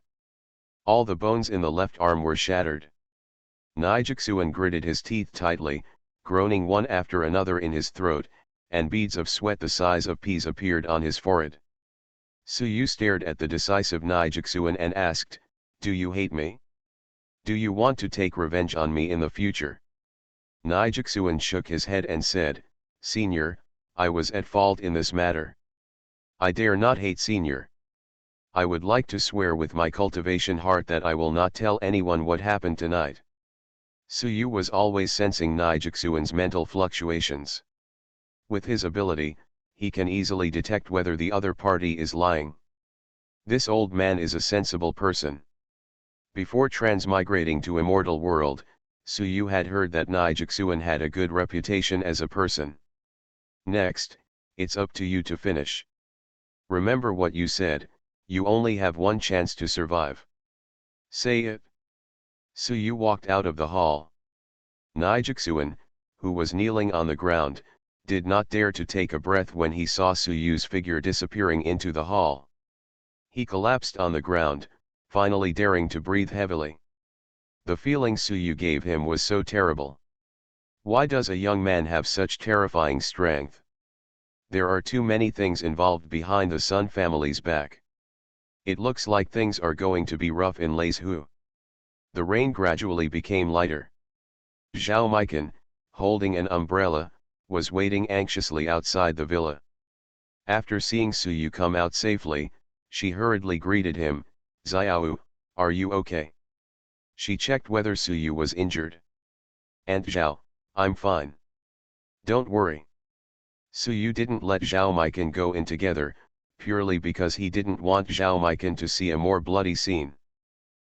All the bones in the left arm were shattered. Nijixuan gritted his teeth tightly, groaning one after another in his throat, and beads of sweat the size of peas appeared on his forehead. Suyu stared at the decisive Nijixuan and asked, "Do you hate me? Do you want to take revenge on me in the future?" Nijixuan shook his head and said, "Senior, I was at fault in this matter. I dare not hate Senior. I would like to swear with my cultivation heart that I will not tell anyone what happened tonight." Suyu was always sensing Nijixuan's mental fluctuations. With his ability, he can easily detect whether the other party is lying. This old man is a sensible person. Before transmigrating to Immortal World, Suyu had heard that Nijixuan had a good reputation as a person. Next, it's up to you to finish. Remember what you said, you only have one chance to survive. Say it. Suyu walked out of the hall. Nijixuan, who was kneeling on the ground, did not dare to take a breath when he saw Suyu's figure disappearing into the hall. He collapsed on the ground, finally daring to breathe heavily. The feeling Suyu gave him was so terrible. Why does a young man have such terrifying strength? There are too many things involved behind the Sun family's back. It looks like things are going to be rough in Leizhu. The rain gradually became lighter. Zhao Mikan, holding an umbrella, was waiting anxiously outside the villa. After seeing Suyu come out safely, she hurriedly greeted him, "Xiao, are you okay?" She checked whether Suyu was injured. "Aunt Zhao, I'm fine. Don't worry." Suyu didn't let Zhao Mikan go in together, purely because he didn't want Zhao Mikan to see a more bloody scene.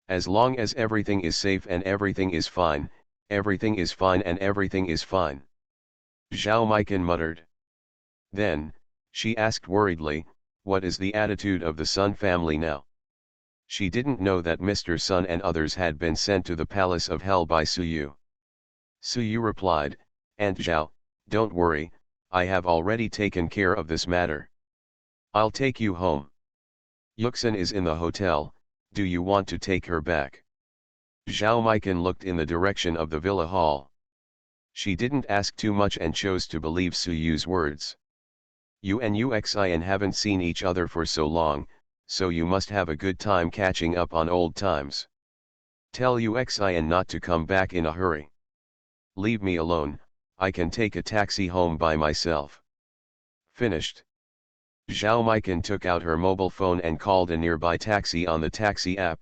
As long as everything is safe and everything is fine, everything is fine and everything is fine. Zhao Mikan muttered. Then, she asked worriedly, "What is the attitude of the Sun family now?" She didn't know that Mr. Sun and others had been sent to the Palace of Hell by Suyu. Suyu replied, "Aunt Zhao, don't worry, I have already taken care of this matter. I'll take you home. Yuxin is in the hotel, do you want to take her back?" Zhao Mikan looked in the direction of the villa hall. She didn't ask too much and chose to believe Suyu's words. "You and Uxian haven't seen each other for so long, so you must have a good time catching up on old times. Tell Uxian not to come back in a hurry. Leave me alone, I can take a taxi home by myself." Finished. Zhao Mikan took out her mobile phone and called a nearby taxi on the taxi app.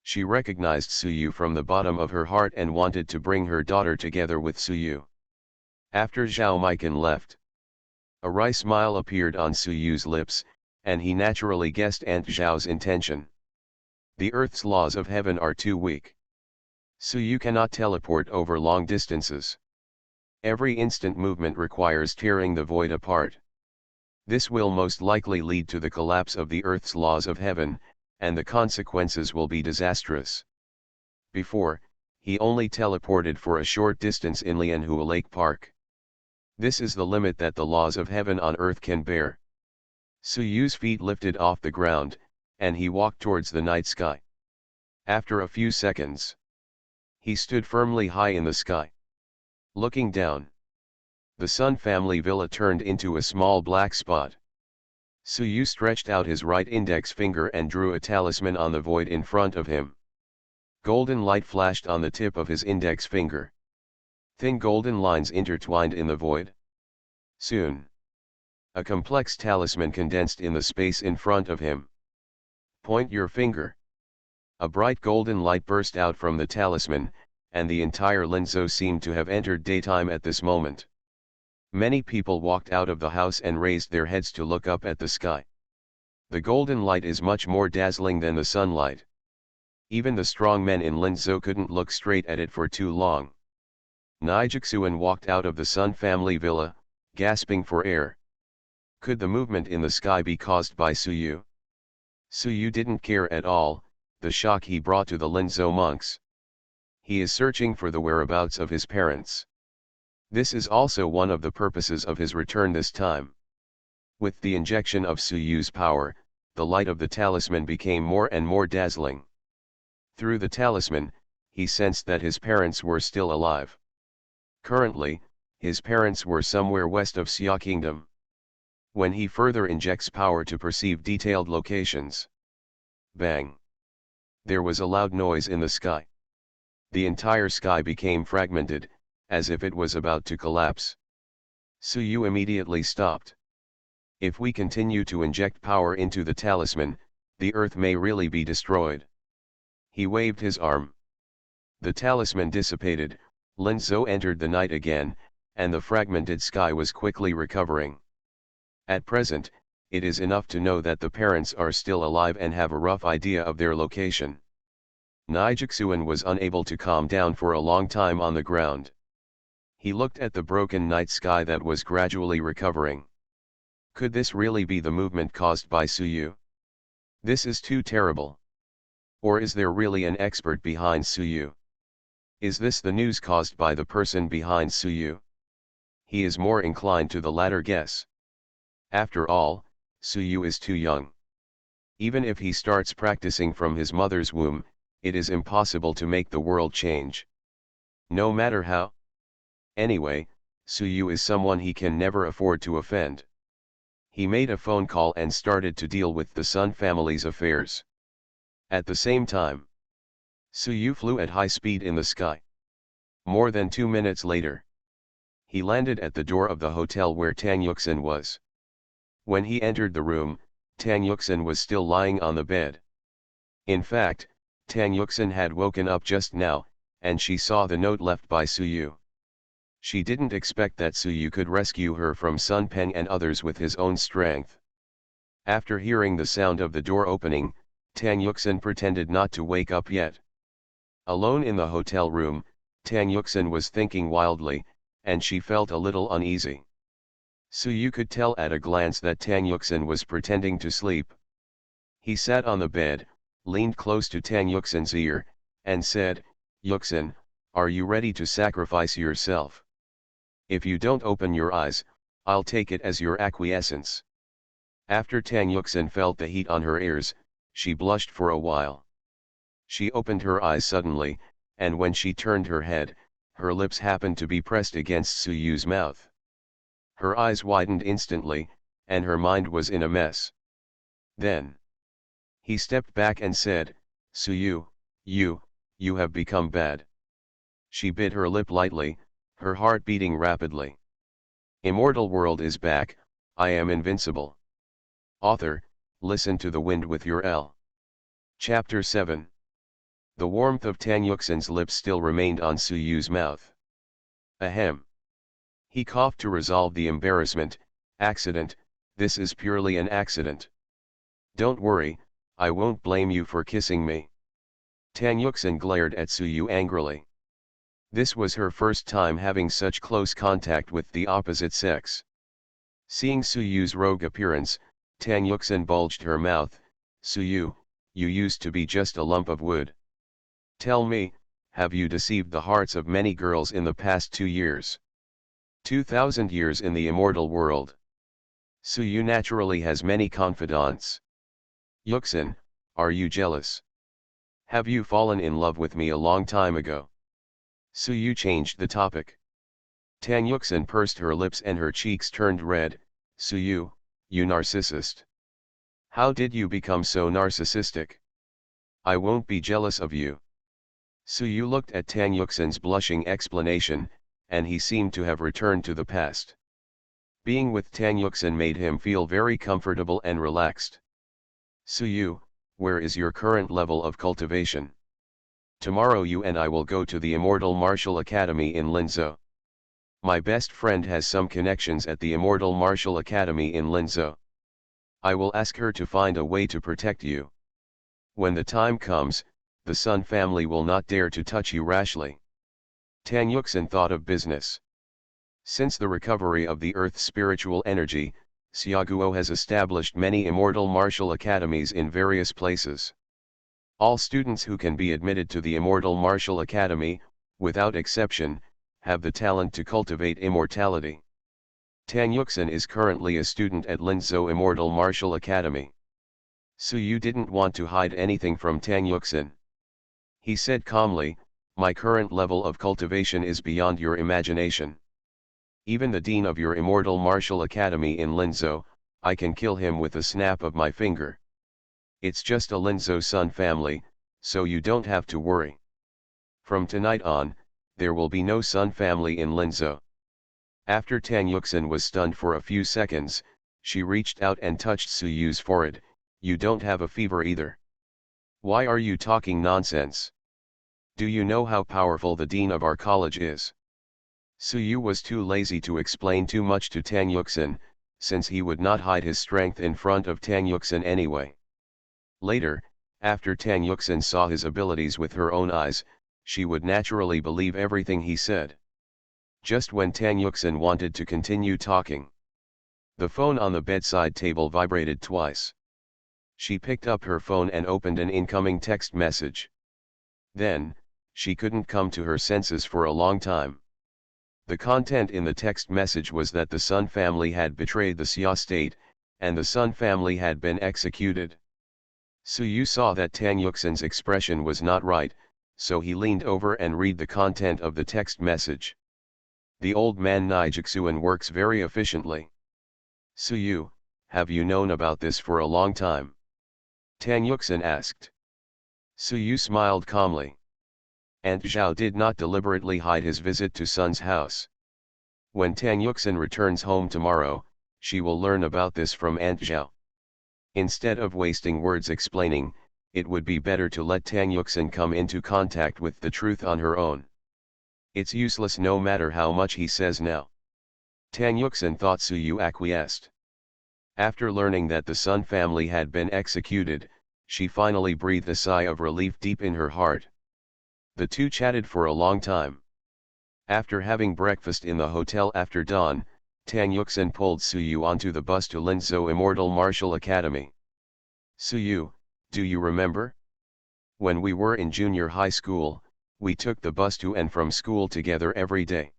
She recognized Suyu from the bottom of her heart and wanted to bring her daughter together with Suyu. After Zhao Mikan left, a wry smile appeared on Suyu's lips, and he naturally guessed Aunt Zhao's intention. The Earth's laws of heaven are too weak. Suyu cannot teleport over long distances. Every instant movement requires tearing the void apart. This will most likely lead to the collapse of the Earth's laws of heaven, and the consequences will be disastrous. Before, he only teleported for a short distance in Lianhua Lake Park. This is the limit that the laws of heaven on earth can bear. Su Yu's feet lifted off the ground, and he walked towards the night sky. After a few seconds, he stood firmly high in the sky. Looking down, the Sun family villa turned into a small black spot. Su Yu stretched out his right index finger and drew a talisman on the void in front of him. Golden light flashed on the tip of his index finger. Thin golden lines intertwined in the void. Soon, a complex talisman condensed in the space in front of him. Point your finger. A bright golden light burst out from the talisman, and the entire Linzhou seemed to have entered daytime at this moment. Many people walked out of the house and raised their heads to look up at the sky. The golden light is much more dazzling than the sunlight. Even the strong men in Linzhou couldn't look straight at it for too long. Nijiksuen walked out of the Sun family villa, gasping for air. Could the movement in the sky be caused by Su Yu? Su Yu didn't care at all, the shock he brought to the Linzhou monks. He is searching for the whereabouts of his parents. This is also one of the purposes of his return this time. With the injection of Su Yu's power, the light of the talisman became more and more dazzling. Through the talisman, he sensed that his parents were still alive. Currently, his parents were somewhere west of Xia Kingdom. When he further injects power to perceive detailed locations. Bang! There was a loud noise in the sky. The entire sky became fragmented, as if it was about to collapse. Su Yu immediately stopped. If we continue to inject power into the talisman, the earth may really be destroyed. He waved his arm. The talisman dissipated, Linzhou entered the night again, and the fragmented sky was quickly recovering. At present, it is enough to know that the parents are still alive and have a rough idea of their location. Nijiksuen was unable to calm down for a long time on the ground. He looked at the broken night sky that was gradually recovering. Could this really be the movement caused by Su Yu? This is too terrible. Or is there really an expert behind Su Yu? Is this the news caused by the person behind Su Yu? He is more inclined to the latter guess. After all, Su Yu is too young. Even if he starts practicing from his mother's womb, it is impossible to make the world change. No matter how. Anyway, Su Yu is someone he can never afford to offend. He made a phone call and started to deal with the Sun family's affairs. At the same time, Su Yu flew at high speed in the sky. More than 2 minutes later, he landed at the door of the hotel where Tang Yuxin was. When he entered the room, Tang Yuxin was still lying on the bed. In fact, Tang Yuxin had woken up just now, and she saw the note left by Su Yu. She didn't expect that Su Yu could rescue her from Sun Peng and others with his own strength. After hearing the sound of the door opening, Tang Yuxin pretended not to wake up yet. Alone in the hotel room, Tang Yuxin was thinking wildly, and she felt a little uneasy. Su Yu could tell at a glance that Tang Yuxin was pretending to sleep. He sat on the bed, leaned close to Tang Yuxin's ear, and said, "Yuxin, are you ready to sacrifice yourself? If you don't open your eyes, I'll take it as your acquiescence." After Tang Yuxin felt the heat on her ears, she blushed for a while. She opened her eyes suddenly, and when she turned her head, her lips happened to be pressed against Su Yu's mouth. Her eyes widened instantly, and her mind was in a mess. Then, he stepped back and said, "Su Yu, you have become bad." She bit her lip lightly, her heart beating rapidly. Immortal world is back, I am invincible. Author, listen to the wind with your L. Chapter 7. The warmth of Tang Yuxin's lips still remained on Su Yu's mouth. Ahem. He coughed to resolve the embarrassment. Accident, this is purely an accident. Don't worry, I won't blame you for kissing me. Tang Yuxin glared at Su Yu angrily. This was her first time having such close contact with the opposite sex. Seeing Su Yu's rogue appearance, Tang Yuxin bulged her mouth. "Su Yu, you used to be just a lump of wood. Tell me, have you deceived the hearts of many girls in the past 2 years? 2,000 years in the immortal world. Suyu naturally has many confidants. Yuxin, are you jealous? Have you fallen in love with me a long time ago? Suyu changed the topic. Tang Yuxin pursed her lips and her cheeks turned red. Suyu, you narcissist. How did you become so narcissistic? I won't be jealous of you. Suyu looked at Tang Yuxin's blushing explanation, and he seemed to have returned to the past. Being with Tang Yuxin made him feel very comfortable and relaxed. Suyu, where is your current level of cultivation? Tomorrow you and I will go to the Immortal Martial Academy in Linzhou. My best friend has some connections at the Immortal Martial Academy in Linzhou. I will ask her to find a way to protect you. When the time comes, the Sun family will not dare to touch you rashly. Tang Yuxin thought of business. Since the recovery of the Earth's spiritual energy, Xiaoguo has established many immortal martial academies in various places. All students who can be admitted to the Immortal Martial Academy, without exception, have the talent to cultivate immortality. Tang Yuxin is currently a student at Linzhou Immortal Martial Academy. Suyu didn't want to hide anything from Tang Yuxin. He said calmly, my current level of cultivation is beyond your imagination. Even the dean of your Immortal Martial Academy in Linzhou, I can kill him with a snap of my finger. It's just a Linzhou Sun family, so you don't have to worry. From tonight on, there will be no Sun family in Linzhou. After Tang Yuxin was stunned for a few seconds, she reached out and touched Suyu's forehead. You don't have a fever either. Why are you talking nonsense? Do you know how powerful the dean of our college is? Suyu was too lazy to explain too much to Tang Yuxin, since he would not hide his strength in front of Tang Yuxin anyway. Later, after Tang Yuxin saw his abilities with her own eyes, she would naturally believe everything he said. Just when Tang Yuxin wanted to continue talking, the phone on the bedside table vibrated twice. She picked up her phone and opened an incoming text message. Then, she couldn't come to her senses for a long time. The content in the text message was that the Sun family had betrayed the Xia state, and the Sun family had been executed. Suyu saw that Tang Yuxin's expression was not right, so he leaned over and read the content of the text message. The old man Nijixuan works very efficiently. Suyu, have you known about this for a long time? Tang Yuxin asked. Suyu smiled calmly. Aunt Zhao did not deliberately hide his visit to Sun's house. When Tang Yuxin returns home tomorrow, she will learn about this from Aunt Zhao. Instead of wasting words explaining, it would be better to let Tang Yuxin come into contact with the truth on her own. It's useless no matter how much he says now. Tang Yuxin thought Suyu acquiesced. After learning that the Sun family had been executed, she finally breathed a sigh of relief deep in her heart. The two chatted for a long time. After having breakfast in the hotel after dawn, Tang Yuxin pulled Suyu onto the bus to Linzhou Immortal Martial Academy. Suyu, do you remember? When we were in junior high school, we took the bus to and from school together every day.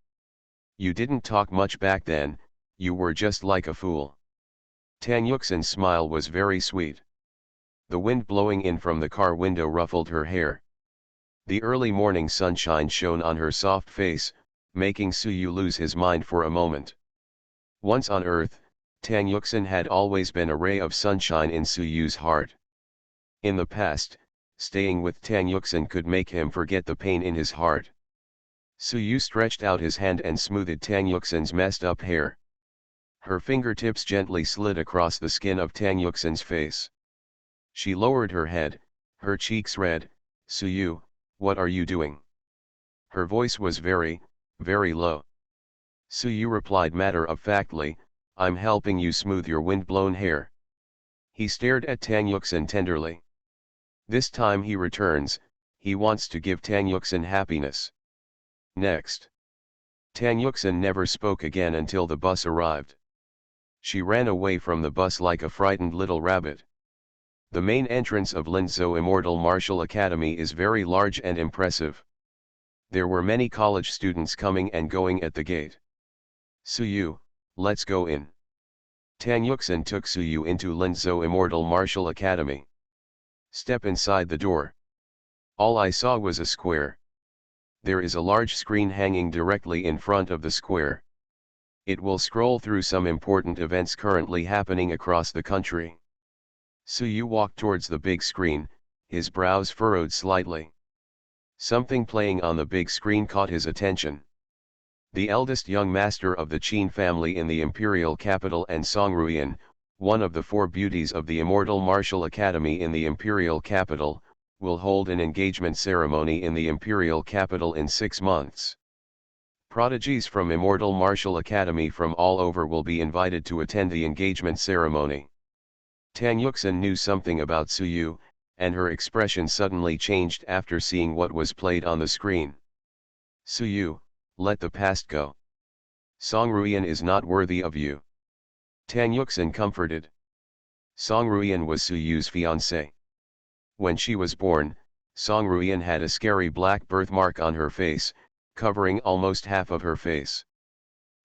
You didn't talk much back then, you were just like a fool. Tang Yuxin's smile was very sweet. The wind blowing in from the car window ruffled her hair. The early morning sunshine shone on her soft face, making Suyu lose his mind for a moment. Once on Earth, Tang Yuxin had always been a ray of sunshine in Suyu's heart. In the past, staying with Tang Yuxin could make him forget the pain in his heart. Suyu stretched out his hand and smoothed Tang Yuxin's messed up hair. Her fingertips gently slid across the skin of Tang Yuxin's face. She lowered her head, her cheeks red. Suyu, what are you doing? Her voice was very, very low. Suyu replied matter-of-factly, I'm helping you smooth your wind-blown hair. He stared at Tang Yuxin tenderly. This time he returns, he wants to give Tang Yuxin happiness. Next. Tang Yuxin never spoke again until the bus arrived. She ran away from the bus like a frightened little rabbit. The main entrance of Linzhou Immortal Martial Academy is very large and impressive. There were many college students coming and going at the gate. Suyu, let's go in. Tang Yuxin took Suyu into Linzhou Immortal Martial Academy. Step inside the door. All I saw was a square. There is a large screen hanging directly in front of the square. It will scroll through some important events currently happening across the country. Suyu walked towards the big screen, his brows furrowed slightly. Something playing on the big screen caught his attention. The eldest young master of the Qin family in the imperial capital and Song Ruian, one of the four beauties of the Immortal Martial Academy in the imperial capital, will hold an engagement ceremony in the imperial capital in 6 months. Prodigies from Immortal Martial Academy from all over will be invited to attend the engagement ceremony. Tang Yuxin knew something about Suyu, and her expression suddenly changed after seeing what was played on the screen. Suyu, let the past go. Song Ruian is not worthy of you. Tang Yuxin comforted. Song Ruian was Suyu's fiancée. When she was born, Song Ruian had a scary black birthmark on her face, covering almost half of her face.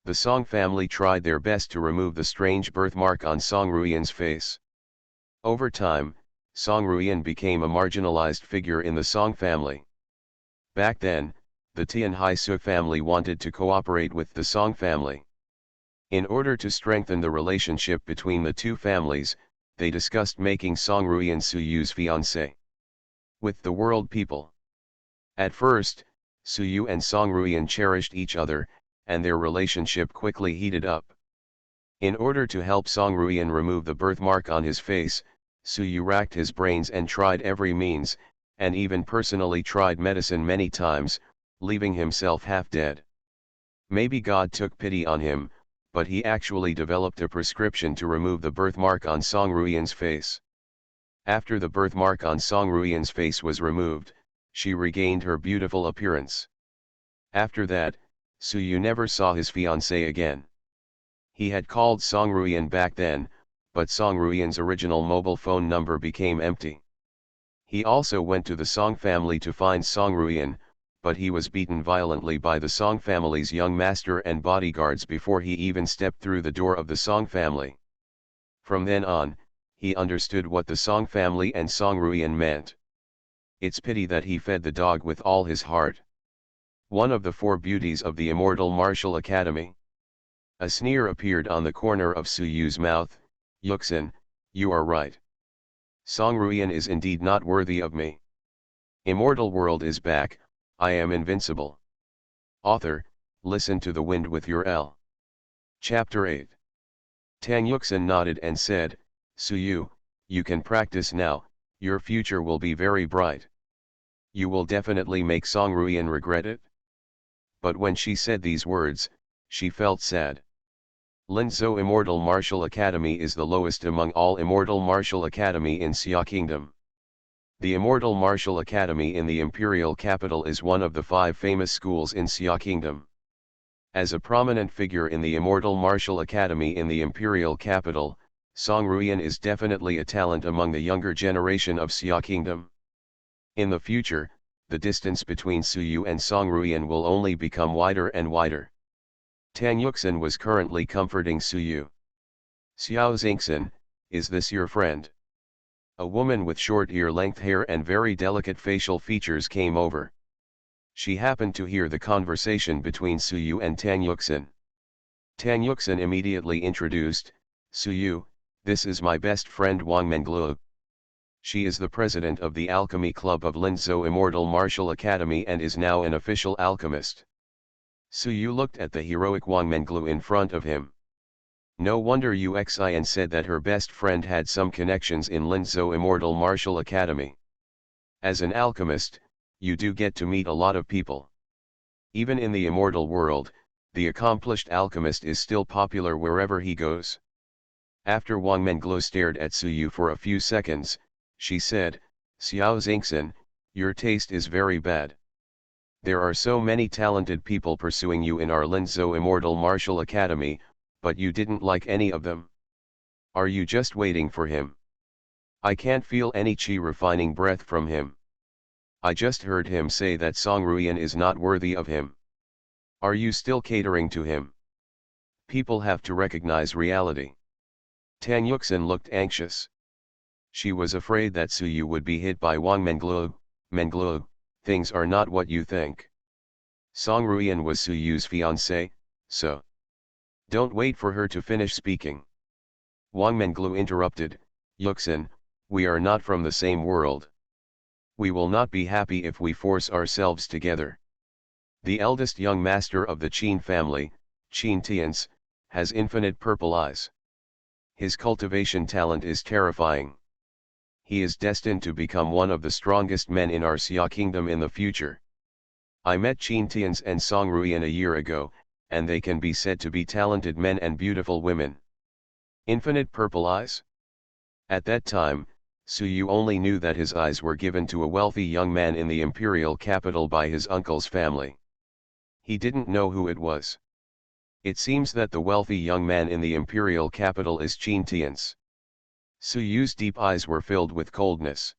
The Song family tried their best to remove the strange birthmark on Song Ruian's face. Over time, Song Ruian became a marginalized figure in the Song family. Back then, the Tianhai family wanted to cooperate with the Song family. In order to strengthen the relationship between the two families, they discussed making Song Ruian Suyu's fiancée. With the world people. At first, Suyu and Song Ruian cherished each other, and their relationship quickly heated up. In order to help Song Ruian remove the birthmark on his face, Suyu racked his brains and tried every means, and even personally tried medicine many times, leaving himself half dead. Maybe God took pity on him, but he actually developed a prescription to remove the birthmark on Song Ruian's face. After the birthmark on Song Ruian's face was removed, she regained her beautiful appearance. After that, Suyu never saw his fiancée again. He had called Song Ruian back then, but Song Ruian's original mobile phone number became empty. He also went to the Song family to find Song Ruian, but he was beaten violently by the Song family's young master and bodyguards before he even stepped through the door of the Song family. From then on, he understood what the Song family and Song Ruian meant. It's pity that he fed the dog with all his heart. One of the four beauties of the Immortal Martial Academy. A sneer appeared on the corner of Suyu's mouth. Yuxin, you are right. Song Ruian is indeed not worthy of me. Immortal world is back, I am invincible. Author, listen to the wind with your L. Chapter 8. Tang Yuxin nodded and said, Suyu, you can practice now, your future will be very bright. You will definitely make Song Ruian regret it. But when she said these words, she felt sad. Linzhou Immortal Martial Academy is the lowest among all Immortal Martial Academy in Xia Kingdom. The Immortal Martial Academy in the imperial capital is one of the 5 famous schools in Xia Kingdom. As a prominent figure in the Immortal Martial Academy in the imperial capital, Song Ruian is definitely a talent among the younger generation of Xia Kingdom. In the future, the distance between Suyu and Song Ruian will only become wider and wider. Tang Yuxin was currently comforting Suyu. Xiao Xingxin, is this your friend? A woman with short ear-length hair and very delicate facial features came over. She happened to hear the conversation between Suyu and Tang Yuxin. Tang Yuxin immediately introduced, Suyu, this is my best friend Wang Menglu. She is the president of the Alchemy Club of Linzhou Immortal Martial Academy and is now an official alchemist. Suyu looked at the heroic Wang Menglu in front of him. No wonder Uxian said that her best friend had some connections in Linzhou Immortal Martial Academy. As an alchemist, you do get to meet a lot of people. Even in the immortal world, the accomplished alchemist is still popular wherever he goes. After Wang Menglu stared at Suyu for a few seconds, she said, Xiao Xingxin, your taste is very bad. There are so many talented people pursuing you in our Linzhou Immortal Martial Academy, but you didn't like any of them. Are you just waiting for him? I can't feel any chi refining breath from him. I just heard him say that Song Ruian is not worthy of him. Are you still catering to him? People have to recognize reality. Tan Yuxin looked anxious. She was afraid that Suyu would be hit by Wang Menglu. Menglu, things are not what you think. Song Ruian was Suyu's fiancé, so don't wait for her to finish speaking. Wang Menglu interrupted, Yuxin, we are not from the same world. We will not be happy if we force ourselves together. The eldest young master of the Qin family, Qin Tians, has infinite purple eyes. His cultivation talent is terrifying. He is destined to become one of the strongest men in our Xia kingdom in the future. I met Qin Tians and Song Ruian a year ago, and they can be said to be talented men and beautiful women. Infinite purple eyes? At that time, Suyu only knew that his eyes were given to a wealthy young man in the imperial capital by his uncle's family. He didn't know who it was. It seems that the wealthy young man in the imperial capital is Qin Tians. Suyu's deep eyes were filled with coldness.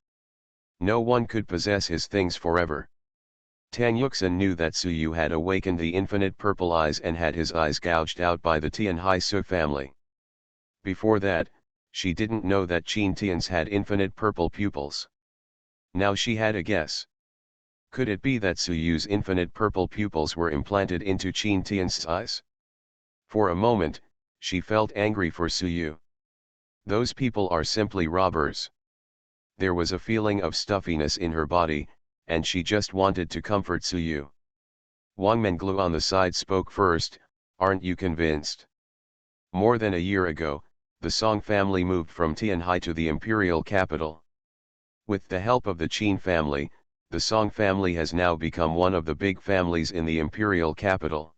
No one could possess his things forever. Tan Yuxin knew that Suyu had awakened the infinite purple eyes and had his eyes gouged out by the Tianhai Su family. Before that, she didn't know that Qin Tians had infinite purple pupils. Now she had a guess. Could it be that Suyu's infinite purple pupils were implanted into Qin Tian's eyes? For a moment, she felt angry for Suyu. Those people are simply robbers. There was a feeling of stuffiness in her body, and she just wanted to comfort Suyu. Wang Menglu on the side spoke first, aren't you convinced? More than a year ago, the Song family moved from Tianhai to the imperial capital. With the help of the Qin family, the Song family has now become one of the big families in the imperial capital.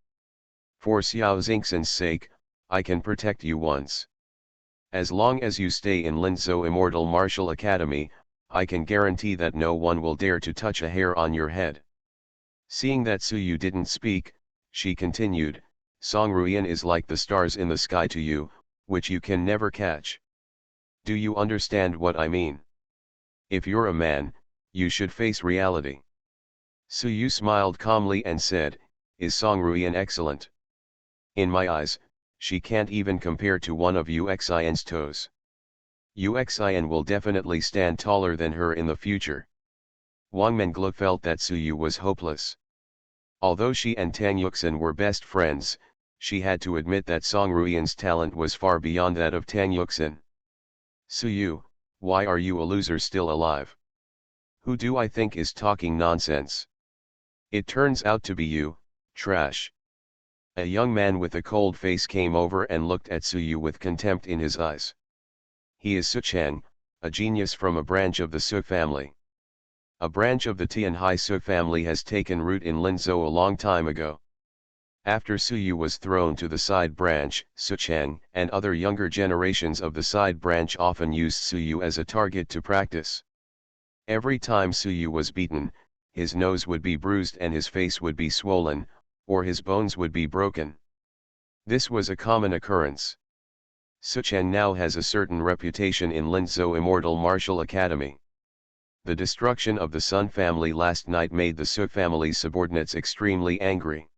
For Xiao Xingxin's sake, I can protect you once. As long as you stay in Linzhou Immortal Martial Academy, I can guarantee that no one will dare to touch a hair on your head. Seeing that Suyu didn't speak, she continued, Song Ruian is like the stars in the sky to you, which you can never catch. Do you understand what I mean? If you're a man, you should face reality. Suyu smiled calmly and said, is Song Ruian excellent? In my eyes, she can't even compare to one of Uxin's toes. Uxin will definitely stand taller than her in the future. Wang Menglu felt that Suyu was hopeless. Although she and Tan Yuxin were best friends, she had to admit that Song Ruian's talent was far beyond that of Tan Yuxin. Suyu, why are you a loser still alive? Who do I think is talking nonsense? It turns out to be you, trash. A young man with a cold face came over and looked at Suyu with contempt in his eyes. He is Su Chang, a genius from a branch of the Su family. A branch of the Tianhai Su family has taken root in Linzhou a long time ago. After Suyu was thrown to the side branch, Su Chang and other younger generations of the side branch often used Suyu as a target to practice. Every time Suyu was beaten, his nose would be bruised and his face would be swollen, or his bones would be broken. This was a common occurrence. Su Chang now has a certain reputation in Linzhou Immortal Martial Academy. The destruction of the Sun family last night made the Su family's subordinates extremely angry.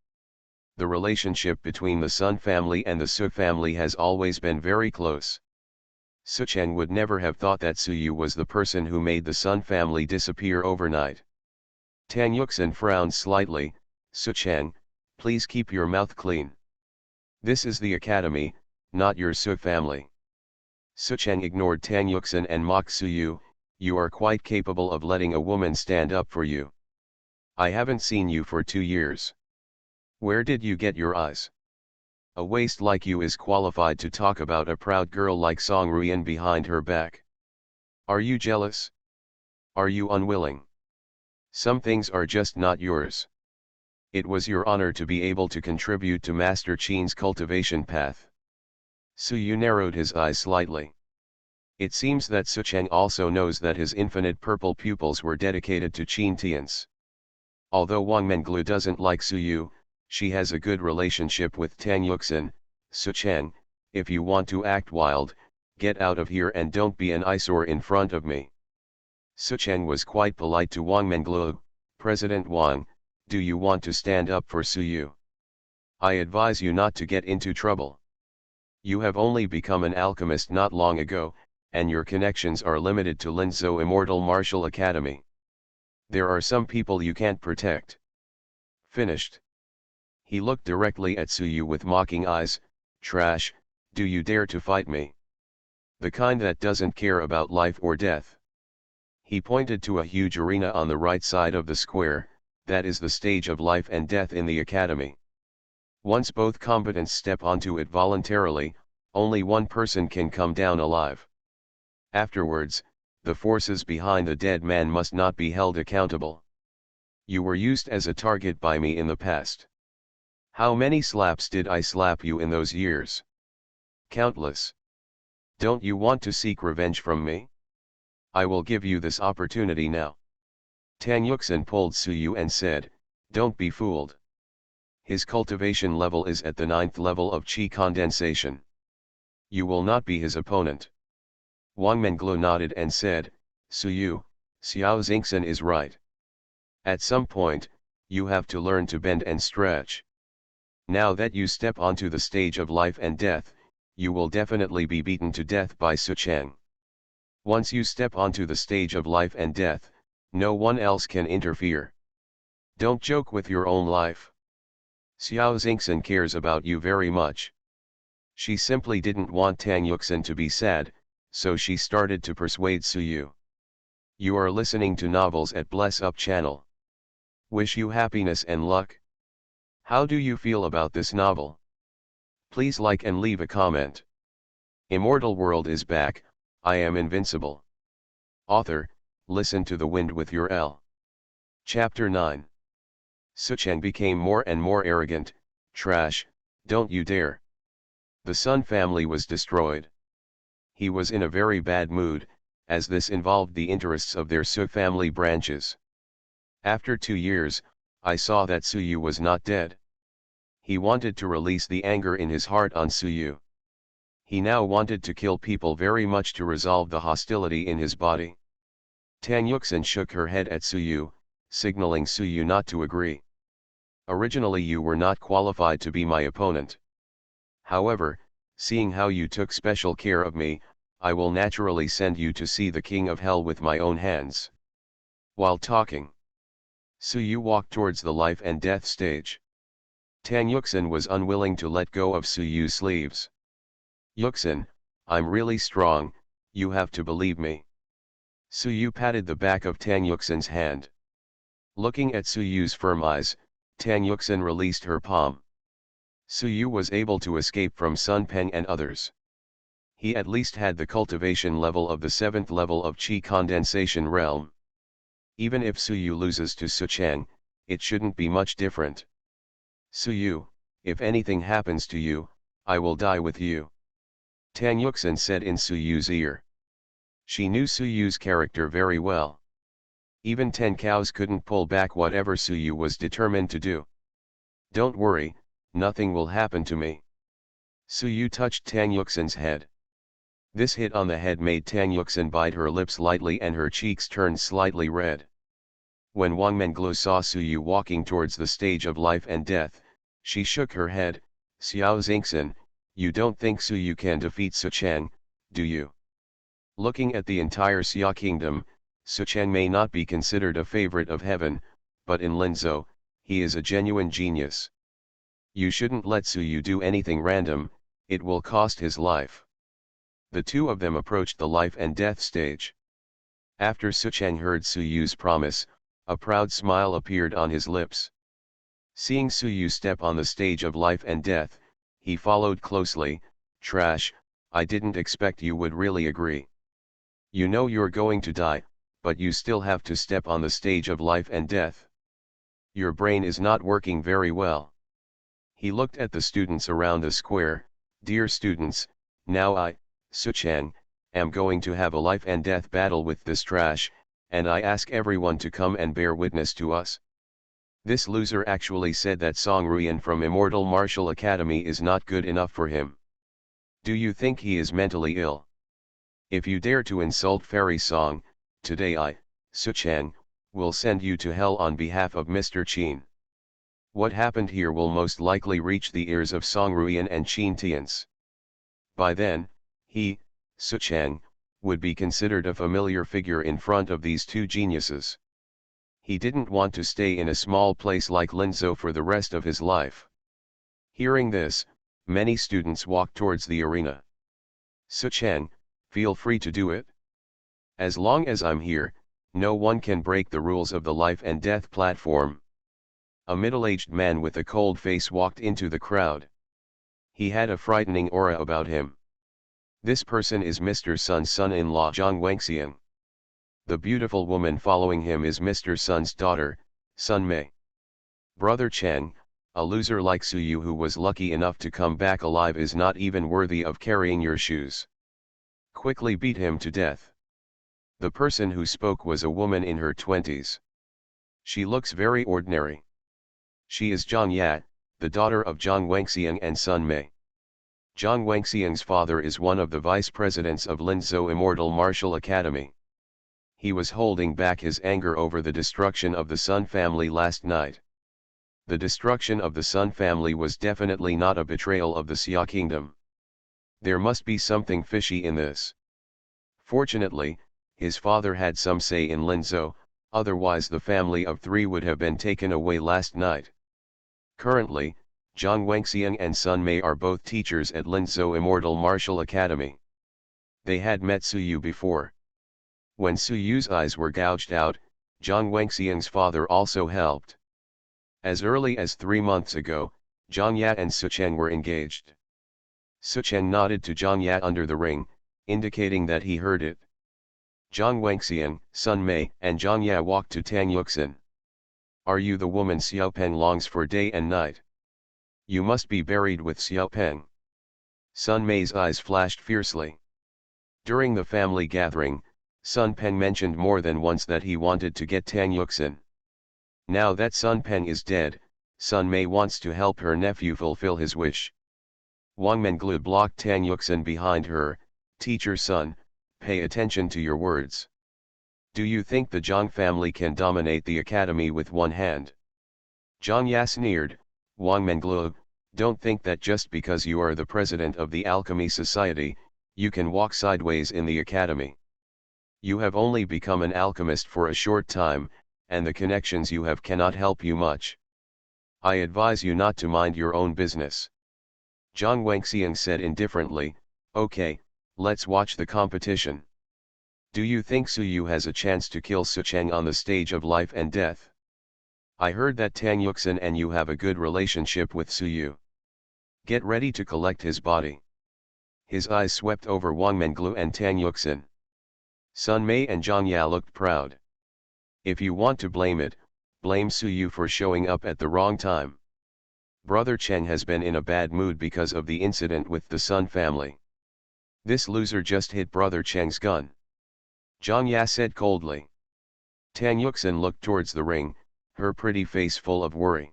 The relationship between the Sun family and the Su family has always been very close. Su Chang would never have thought that Suyu was the person who made the Sun family disappear overnight. Tan Yuxin frowned slightly, Su Chang, please keep your mouth clean. This is the academy, not your Su family. Su Chang ignored Tan Yuxin and mocked Suyu, you are quite capable of letting a woman stand up for you. I haven't seen you for 2 years. Where did you get your eyes? A waste like you is qualified to talk about a proud girl like Song Ruian behind her back. Are you jealous? Are you unwilling? Some things are just not yours. It was your honor to be able to contribute to Master Qin's cultivation path. Suyu narrowed his eyes slightly. It seems that Su Chang also knows that his infinite purple pupils were dedicated to Qin Tians. Although Wang Menglu doesn't like Suyu, she has a good relationship with Tan Yuxin. Su Chang, if you want to act wild, get out of here and don't be an eyesore in front of me. Sucheng was quite polite to Wang Menglu. President Wang, do you want to stand up for Suyu? I advise you not to get into trouble. You have only become an alchemist not long ago, and your connections are limited to Linzhou Immortal Martial Academy. There are some people you can't protect. Finished. He looked directly at Suyu with mocking eyes. Trash, do you dare to fight me? The kind that doesn't care about life or death. He pointed to a huge arena on the right side of the square. That is the stage of life and death in the academy. Once both combatants step onto it voluntarily, only one person can come down alive. Afterwards, the forces behind the dead man must not be held accountable. You were used as a target by me in the past. How many slaps did I slap you in those years? Countless. Don't you want to seek revenge from me? I will give you this opportunity now. Tang Yuxin pulled Suyu and said, don't be fooled. His cultivation level is at the 9th level of qi condensation. You will not be his opponent. Wang Menglu nodded and said, Suyu, Xiao Xingxin is right. At some point, you have to learn to bend and stretch. Now that you step onto the stage of life and death, you will definitely be beaten to death by Sucheng. Once you step onto the stage of life and death, no one else can interfere. Don't joke with your own life. Xiao Xingxin cares about you very much. She simply didn't want Tang Yuxin to be sad, so she started to persuade Suyu. You are listening to novels at Bless Up channel. Wish you happiness and luck. How do you feel about this novel? Please like and leave a comment. Immortal World is back, I am invincible. Author, listen to the wind with your L. Chapter 9. Sucheng became more and more arrogant. Trash, don't you dare. The Sun family was destroyed. He was in a very bad mood, as this involved the interests of their Su family branches. After 2 years, I saw that Suyu was not dead. He wanted to release the anger in his heart on Suyu. He now wanted to kill people very much to resolve the hostility in his body. Tang Yuxin shook her head at Suyu, signaling Suyu not to agree. Originally you were not qualified to be my opponent. However, seeing how you took special care of me, I will naturally send you to see the King of Hell with my own hands. While talking, Suyu walked towards the life and death stage. Tang Yuxin was unwilling to let go of Suyu's sleeves. Yuxin, I'm really strong, you have to believe me. Suyu patted the back of Tang Yuxin's hand. Looking at Suyu's firm eyes, Tang Yuxin released her palm. Suyu was able to escape from Sun Peng and others. He at least had the cultivation level of the 7th level of qi condensation realm. Even if Suyu loses to Sucheng, it shouldn't be much different. Suyu, if anything happens to you, I will die with you. Tang Yuxin said in Suyu's ear. She knew Suyu's character very well. Even 10 cows couldn't pull back whatever Suyu was determined to do. Don't worry, nothing will happen to me. Suyu touched Tang Yuxin's head. This hit on the head made Tang Yuxin bite her lips lightly and her cheeks turned slightly red. When Wang Menglu saw Suyu walking towards the stage of life and death, she shook her head. Xiao Xingxin, you don't think Suyu can defeat Sucheng, do you? Looking at the entire Xia kingdom, Sucheng may not be considered a favorite of heaven, but in Linzhou, he is a genuine genius. You shouldn't let Suyu do anything random, it will cost his life. The two of them approached the life and death stage. After Sucheng heard Suyu's promise, a proud smile appeared on his lips. Seeing Suyu step on the stage of life and death, he followed closely. Trash, I didn't expect you would really agree. You know you're going to die, but you still have to step on the stage of life and death. Your brain is not working very well. He looked at the students around the square. Dear students, now I, Sucheng, am going to have a life and death battle with this trash, and I ask everyone to come and bear witness to us. This loser actually said that Song Ruyan from Immortal Martial Academy is not good enough for him. Do you think he is mentally ill? If you dare to insult Fairy Song, today I, Suchang, will send you to hell on behalf of Mr. Qin. What happened here will most likely reach the ears of Songruian and Qin Tians. By then, he, Suchang, would be considered a familiar figure in front of these two geniuses. He didn't want to stay in a small place like Linzhou for the rest of his life. Hearing this, many students walked towards the arena. Suchang, feel free to do it. As long as I'm here, no one can break the rules of the life and death platform. A middle-aged man with a cold face walked into the crowd. He had a frightening aura about him. This person is Mr. Sun's son-in-law Zhang Wangxiang. The beautiful woman following him is Mr. Sun's daughter, Sun Mei. Brother Chang, a loser like Su Yu who was lucky enough to come back alive is not even worthy of carrying your shoes. Quickly beat him to death. The person who spoke was a woman in her 20s. She looks very ordinary. She is Zhang Yat, the daughter of Zhang Wangxiang and Sun Mei. Zhang Wangxiang's father is one of the vice presidents of Linzhou Immortal Martial Academy. He was holding back his anger over the destruction of the Sun family last night. The destruction of the Sun family was definitely not a betrayal of the Xia kingdom. There must be something fishy in this. Fortunately, his father had some say in Linzhou, otherwise the family of three would have been taken away last night. Currently, Zhang Wangxiang and Sun Mei are both teachers at Linzhou Immortal Martial Academy. They had met Su Yu before. When Su Yu's eyes were gouged out, Zhang Wangxiang's father also helped. As early as 3 months ago, Zhang Yat and Sucheng were engaged. Sucheng nodded to Zhang Yat under the ring, indicating that he heard it. Zhang Wangxiang, Sun Mei, and Zhang Yat walked to Tang Yuxin. Are you the woman Xiaopeng longs for day and night? You must be buried with Xiaopeng. Sun Mei's eyes flashed fiercely. During the family gathering, Sun Peng mentioned more than once that he wanted to get Tang Yuxin. Now that Sun Peng is dead, Sun Mei wants to help her nephew fulfill his wish. Wang Menglu blocked Tang Yuxin behind her. Teacher Sun, pay attention to your words. Do you think the Zhang family can dominate the academy with one hand? Zhang Ya sneered. Wang Menglu, don't think that just because you are the president of the Alchemy Society, you can walk sideways in the academy. You have only become an alchemist for a short time, and the connections you have cannot help you much. I advise you not to mind your own business. Zhang Wangxiang said indifferently, okay, let's watch the competition. Do you think Su Yu has a chance to kill Sucheng on the stage of life and death? I heard that Tang Yuxin and you have a good relationship with Su Yu. Get ready to collect his body. His eyes swept over Wang Menglu and Tang Yuxin. Sun Mei and Zhang Ya looked proud. If you want to blame it, blame Su Yu for showing up at the wrong time. Brother Cheng has been in a bad mood because of the incident with the Sun family. This loser just hit Brother Cheng's gun. Zhang Ya said coldly. Tang Yuxin looked towards the ring, her pretty face full of worry.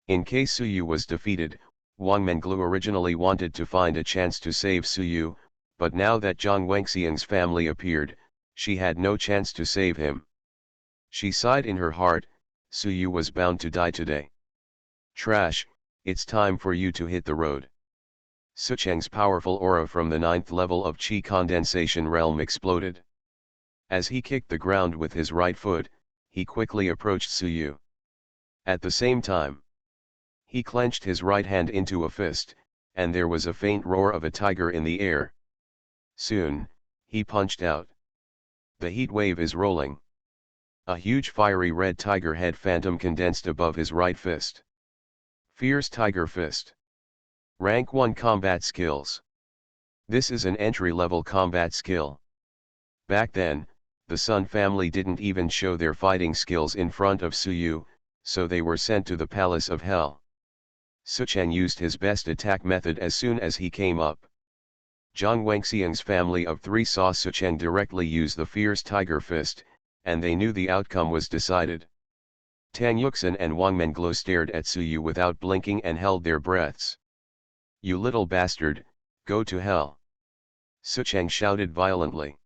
In case Su Yu was defeated, Wang Menglu originally wanted to find a chance to save Su Yu, but now that Zhang Wangxiang's family appeared, she had no chance to save him. She sighed in her heart, Su Yu was bound to die today. Trash, it's time for you to hit the road. Sucheng's powerful aura from the 9th level of Qi condensation realm exploded. As he kicked the ground with his right foot, he quickly approached Su Yu. At the same time, he clenched his right hand into a fist, and there was a faint roar of a tiger in the air. Soon, he punched out. The heat wave is rolling. A huge fiery red tiger head phantom condensed above his right fist. Fierce Tiger Fist. Rank 1 Combat Skills. This is an entry-level combat skill. Back then, the Sun family didn't even show their fighting skills in front of Su Yu, so they were sent to the Palace of Hell. Sucheng used his best attack method as soon as he came up. Zhang Wangxiang's family of three saw Sucheng directly use the fierce Tiger Fist, and they knew the outcome was decided. Tang Yuxin and Wang Menglu stared at Su Yu without blinking and held their breaths. You little bastard, go to hell! Sucheng shouted violently.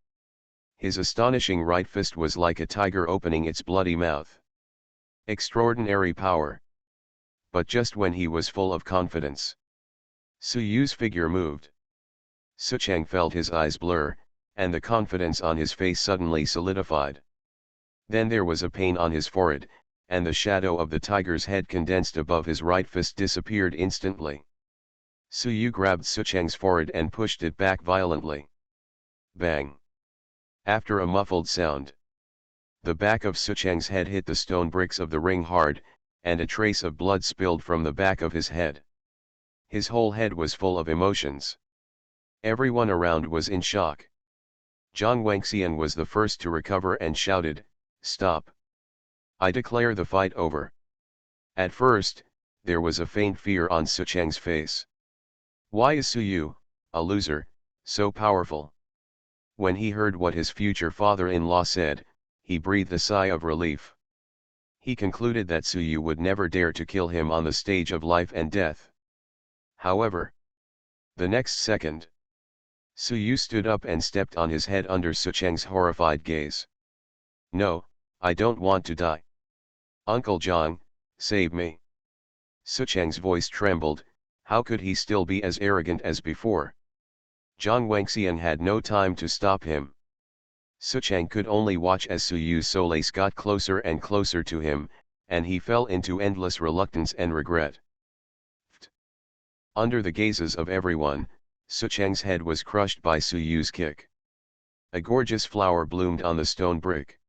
His astonishing right fist was like a tiger opening its bloody mouth. Extraordinary power. But just when he was full of confidence, Su Yu's figure moved. Su Chang felt his eyes blur, and the confidence on his face suddenly solidified. Then there was a pain on his forehead, and the shadow of the tiger's head condensed above his right fist disappeared instantly. Su Yu grabbed Su Chang's forehead and pushed it back violently. Bang! After a muffled sound, the back of Su Chang's head hit the stone bricks of the ring hard, and a trace of blood spilled from the back of his head. His whole head was full of emotions. Everyone around was in shock. Zhang Wangxian was the first to recover and shouted, "Stop! I declare the fight over." At first, there was a faint fear on Su Chang's face. Why is Su Yu, a loser, so powerful? When he heard what his future father-in-law said, he breathed a sigh of relief. He concluded that Su Yu would never dare to kill him on the stage of life and death. However, the next second, Su Yu stood up and stepped on his head under Su Chang's horrified gaze. "No, I don't want to die. Uncle Zhang, save me." Su Chang's voice trembled. How could he still be as arrogant as before? Zhang Wangxian had no time to stop him. Su Chang could only watch as Su Yu's solace got closer and closer to him, and he fell into endless reluctance and regret. Under the gazes of everyone, Su Chang's head was crushed by Su Yu's kick. A gorgeous flower bloomed on the stone brick.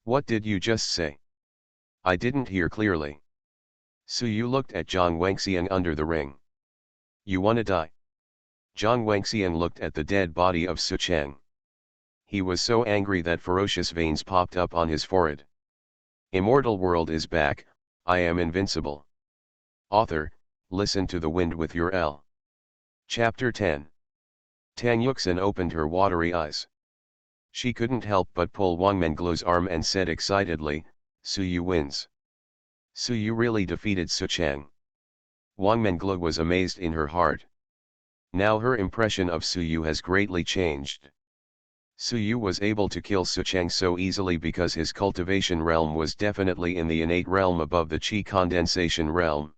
"What did you just say? I didn't hear clearly." Su Yu looked at Zhang Wangxian under the ring. "You wanna die?" Zhang Wangxian looked at the dead body of Su Chang. He was so angry that ferocious veins popped up on his forehead. Immortal world is back, I am invincible. Author, listen to the wind with your L. Chapter 10. Tang Yuxin opened her watery eyes. She couldn't help but pull Wang Menglu's arm and said excitedly, "Su Yu wins. Su Yu really defeated Su Chang." Wang Menglu was amazed in her heart. Now her impression of Su Yu has greatly changed. Su Yu was able to kill Su Chang so easily because his cultivation realm was definitely in the innate realm above the Qi condensation realm.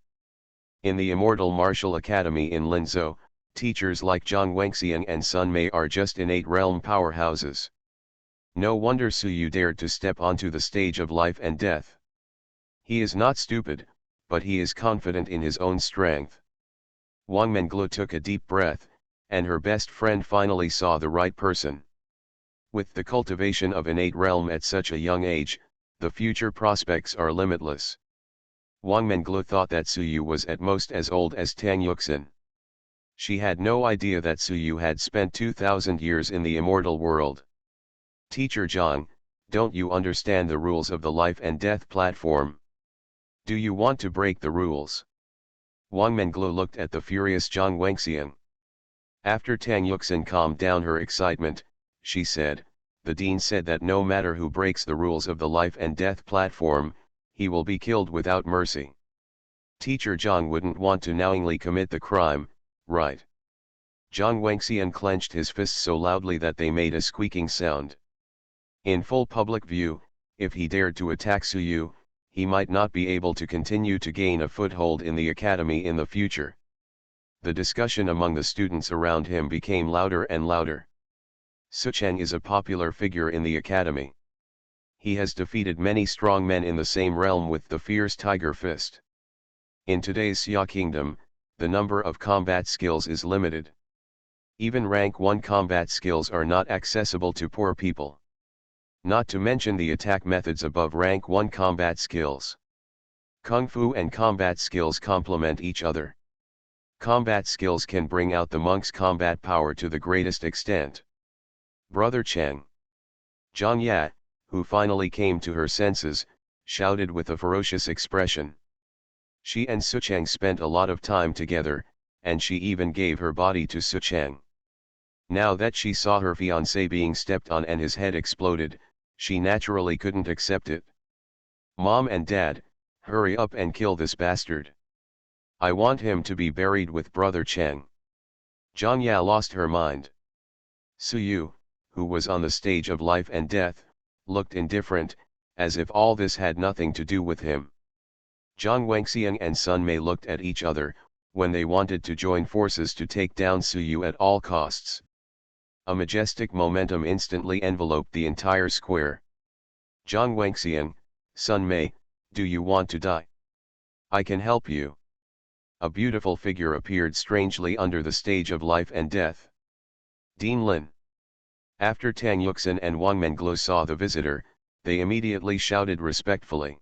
In the Immortal Martial Academy in Linzhou, teachers like Zhang Wangxian and Sun Mei are just innate realm powerhouses. No wonder Su Yu dared to step onto the stage of life and death. He is not stupid, but he is confident in his own strength. Wang Menglu took a deep breath, and her best friend finally saw the right person. With the cultivation of innate realm at such a young age, the future prospects are limitless. Wang Menglu thought that Su Yu was at most as old as Tang Yuxin. She had no idea that Su Yu had spent 2,000 years in the immortal world. "Teacher Zhang, don't you understand the rules of the life and death platform? Do you want to break the rules?" Wang Menglu looked at the furious Zhang Wangxian. After Tang Yuxin calmed down her excitement, she said, "The dean said that no matter who breaks the rules of the life and death platform, he will be killed without mercy. Teacher Zhang wouldn't want to knowingly commit the crime, right?" Zhang Wangxian clenched his fists so loudly that they made a squeaking sound. In full public view, if he dared to attack Su Yu, he might not be able to continue to gain a foothold in the academy in the future. The discussion among the students around him became louder and louder. Su Chang is a popular figure in the academy. He has defeated many strong men in the same realm with the fierce tiger fist. In today's Xia Kingdom, the number of combat skills is limited. Even rank 1 combat skills are not accessible to poor people. Not to mention the attack methods above rank 1 combat skills. Kung Fu and combat skills complement each other. Combat skills can bring out the monk's combat power to the greatest extent. Brother Cheng. Zhang Ya, who finally came to her senses, shouted with a ferocious expression. She and Su Chang spent a lot of time together, and she even gave her body to Su Chang. Now that she saw her fiancé being stepped on and his head exploded, she naturally couldn't accept it. "Mom and Dad, hurry up and kill this bastard. I want him to be buried with Brother Cheng." Zhang Ya lost her mind. "Su Yu, who was on the stage of life and death, looked indifferent, as if all this had nothing to do with him. Jiang Wangxiang and Sun Mei looked at each other, when they wanted to join forces to take down Su Yu at all costs. A majestic momentum instantly enveloped the entire square. Jiang Wangxiang, Sun Mei, do you want to die? I can help you. A beautiful figure appeared strangely under the stage of life and death. Dean Lin. After Tang Yuxin and Wang Mengluo saw the visitor, they immediately shouted respectfully.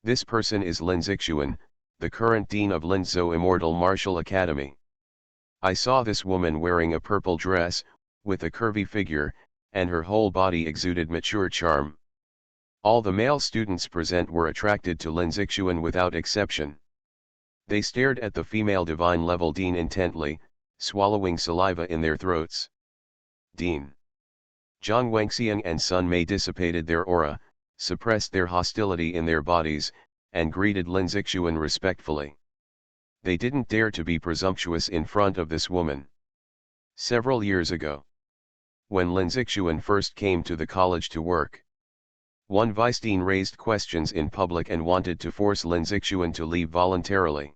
This person is Lin Zixuan, the current dean of Linzhou Immortal Martial Academy. I saw this woman wearing a purple dress, with a curvy figure, and her whole body exuded mature charm. All the male students present were attracted to Lin Zixuan without exception. They stared at the female divine level dean intently, swallowing saliva in their throats. Dean. Jiang Wangxiang and Sun Mei dissipated their aura, suppressed their hostility in their bodies, and greeted Lin Zixuan respectfully. They didn't dare to be presumptuous in front of this woman. Several years ago, when Lin Zixuan first came to the college to work, one vice dean raised questions in public and wanted to force Lin Zixuan to leave voluntarily.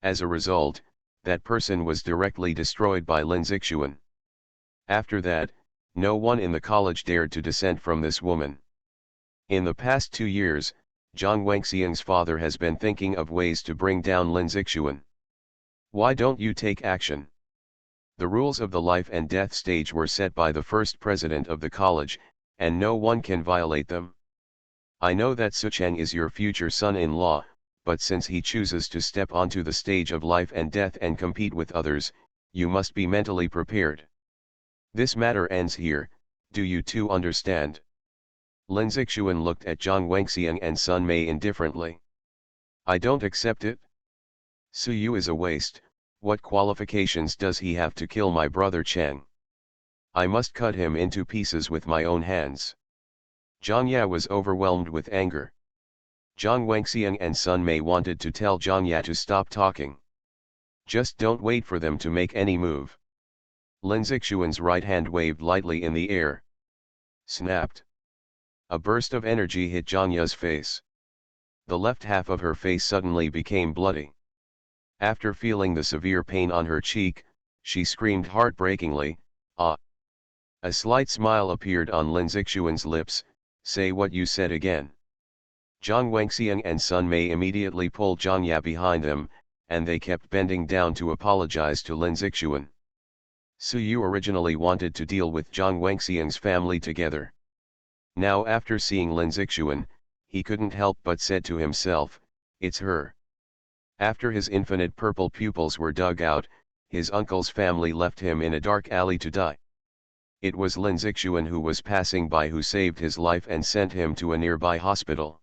As a result, that person was directly destroyed by Lin Zixuan. After that, no one in the college dared to dissent from this woman. In the past 2 years, Jiang Wangxiang's father has been thinking of ways to bring down Lin Zixuan. Why don't you take action? The rules of the life and death stage were set by the first president of the college, and no one can violate them. I know that Sucheng is your future son-in-law, but since he chooses to step onto the stage of life and death and compete with others, you must be mentally prepared. This matter ends here, do you two understand? Lin Zixuan looked at Jiang Wangxiang and Sun Mei indifferently. I don't accept it. Su Yu is a waste, what qualifications does he have to kill my brother Cheng? I must cut him into pieces with my own hands. Zhang Ya was overwhelmed with anger. Jiang Wangxiang and Sun Mei wanted to tell Zhang Ya to stop talking. Just don't wait for them to make any move. Lin Zixuan's right hand waved lightly in the air. Snapped. A burst of energy hit Zhang Ya's face. The left half of her face suddenly became bloody. After feeling the severe pain on her cheek, she screamed heartbreakingly, "Ah!" A slight smile appeared on Lin Zixuan's lips. Say what you said again. Jiang Wangxiang and Sun Mei immediately pulled Zhang Ya behind them, and they kept bending down to apologize to Lin Zixuan. Su Yu originally wanted to deal with Jiang Wangxiang's family together. Now after seeing Lin Zixuan, he couldn't help but said to himself, it's her. After his infinite purple pupils were dug out, his uncle's family left him in a dark alley to die. It was Lin Zixuan who was passing by who saved his life and sent him to a nearby hospital.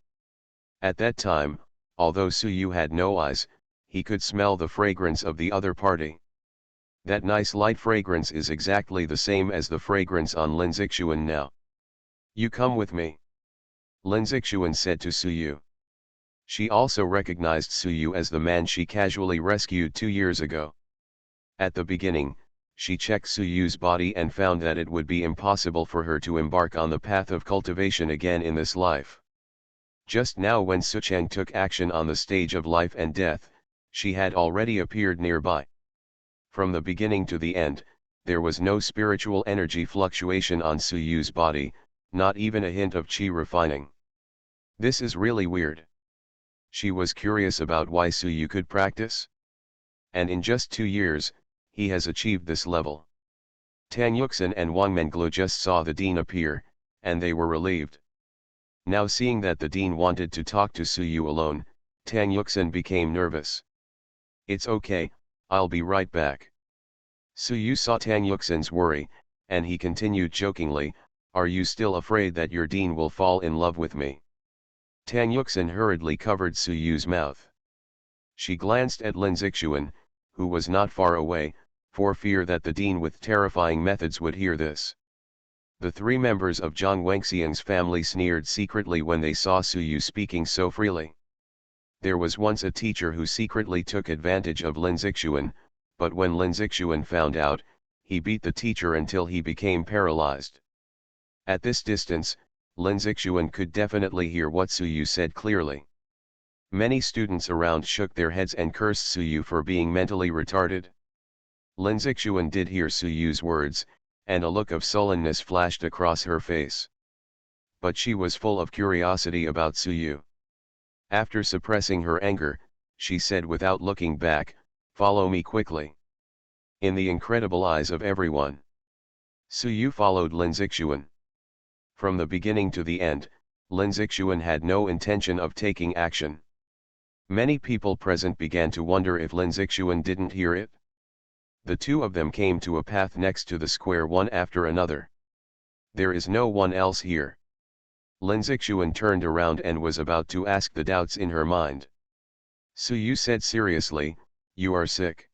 At that time, although Su Yu had no eyes, he could smell the fragrance of the other party. That nice light fragrance is exactly the same as the fragrance on Lin Zixuan now. You come with me. Lin Zixuan said to Su Yu. She also recognized Su Yu as the man she casually rescued 2 years ago. At the beginning, she checked Su Yu's body and found that it would be impossible for her to embark on the path of cultivation again in this life. Just now when Sucheng took action on the stage of life and death, she had already appeared nearby. From the beginning to the end, there was no spiritual energy fluctuation on Su Yu's body, not even a hint of qi refining. This is really weird. She was curious about why Su Yu could practice. And in just 2 years, he has achieved this level. Tang Yuxin and Wang Mengluo just saw the dean appear, and they were relieved. Now seeing that the dean wanted to talk to Su Yu alone, Tang Yuxin became nervous. It's okay, I'll be right back. Su Yu saw Tang Yuxin's worry, and he continued jokingly, are you still afraid that your dean will fall in love with me? Tang Yuxin hurriedly covered Su Yu's mouth. She glanced at Lin Zixuan, who was not far away, for fear that the dean with terrifying methods would hear this. The 3 members of Jiang Wangxiang's family sneered secretly when they saw Su Yu speaking so freely. There was once a teacher who secretly took advantage of Lin Zixuan, but when Lin Zixuan found out, he beat the teacher until he became paralyzed. At this distance, Lin Zixuan could definitely hear what Suyu said clearly. Many students around shook their heads and cursed Suyu for being mentally retarded. Lin Zixuan did hear Suyu's words, and a look of sullenness flashed across her face. But she was full of curiosity about Suyu. After suppressing her anger, she said without looking back, "Follow me quickly." In the incredible eyes of everyone, Suyu followed Lin Zixuan. From the beginning to the end, Lin Zixuan had no intention of taking action. Many people present began to wonder if Lin Zixuan didn't hear it. The two of them came to a path next to the square one after another. "There is no one else here." Lin Zixuan turned around and was about to ask the doubts in her mind. Suyu said seriously, "You are sick."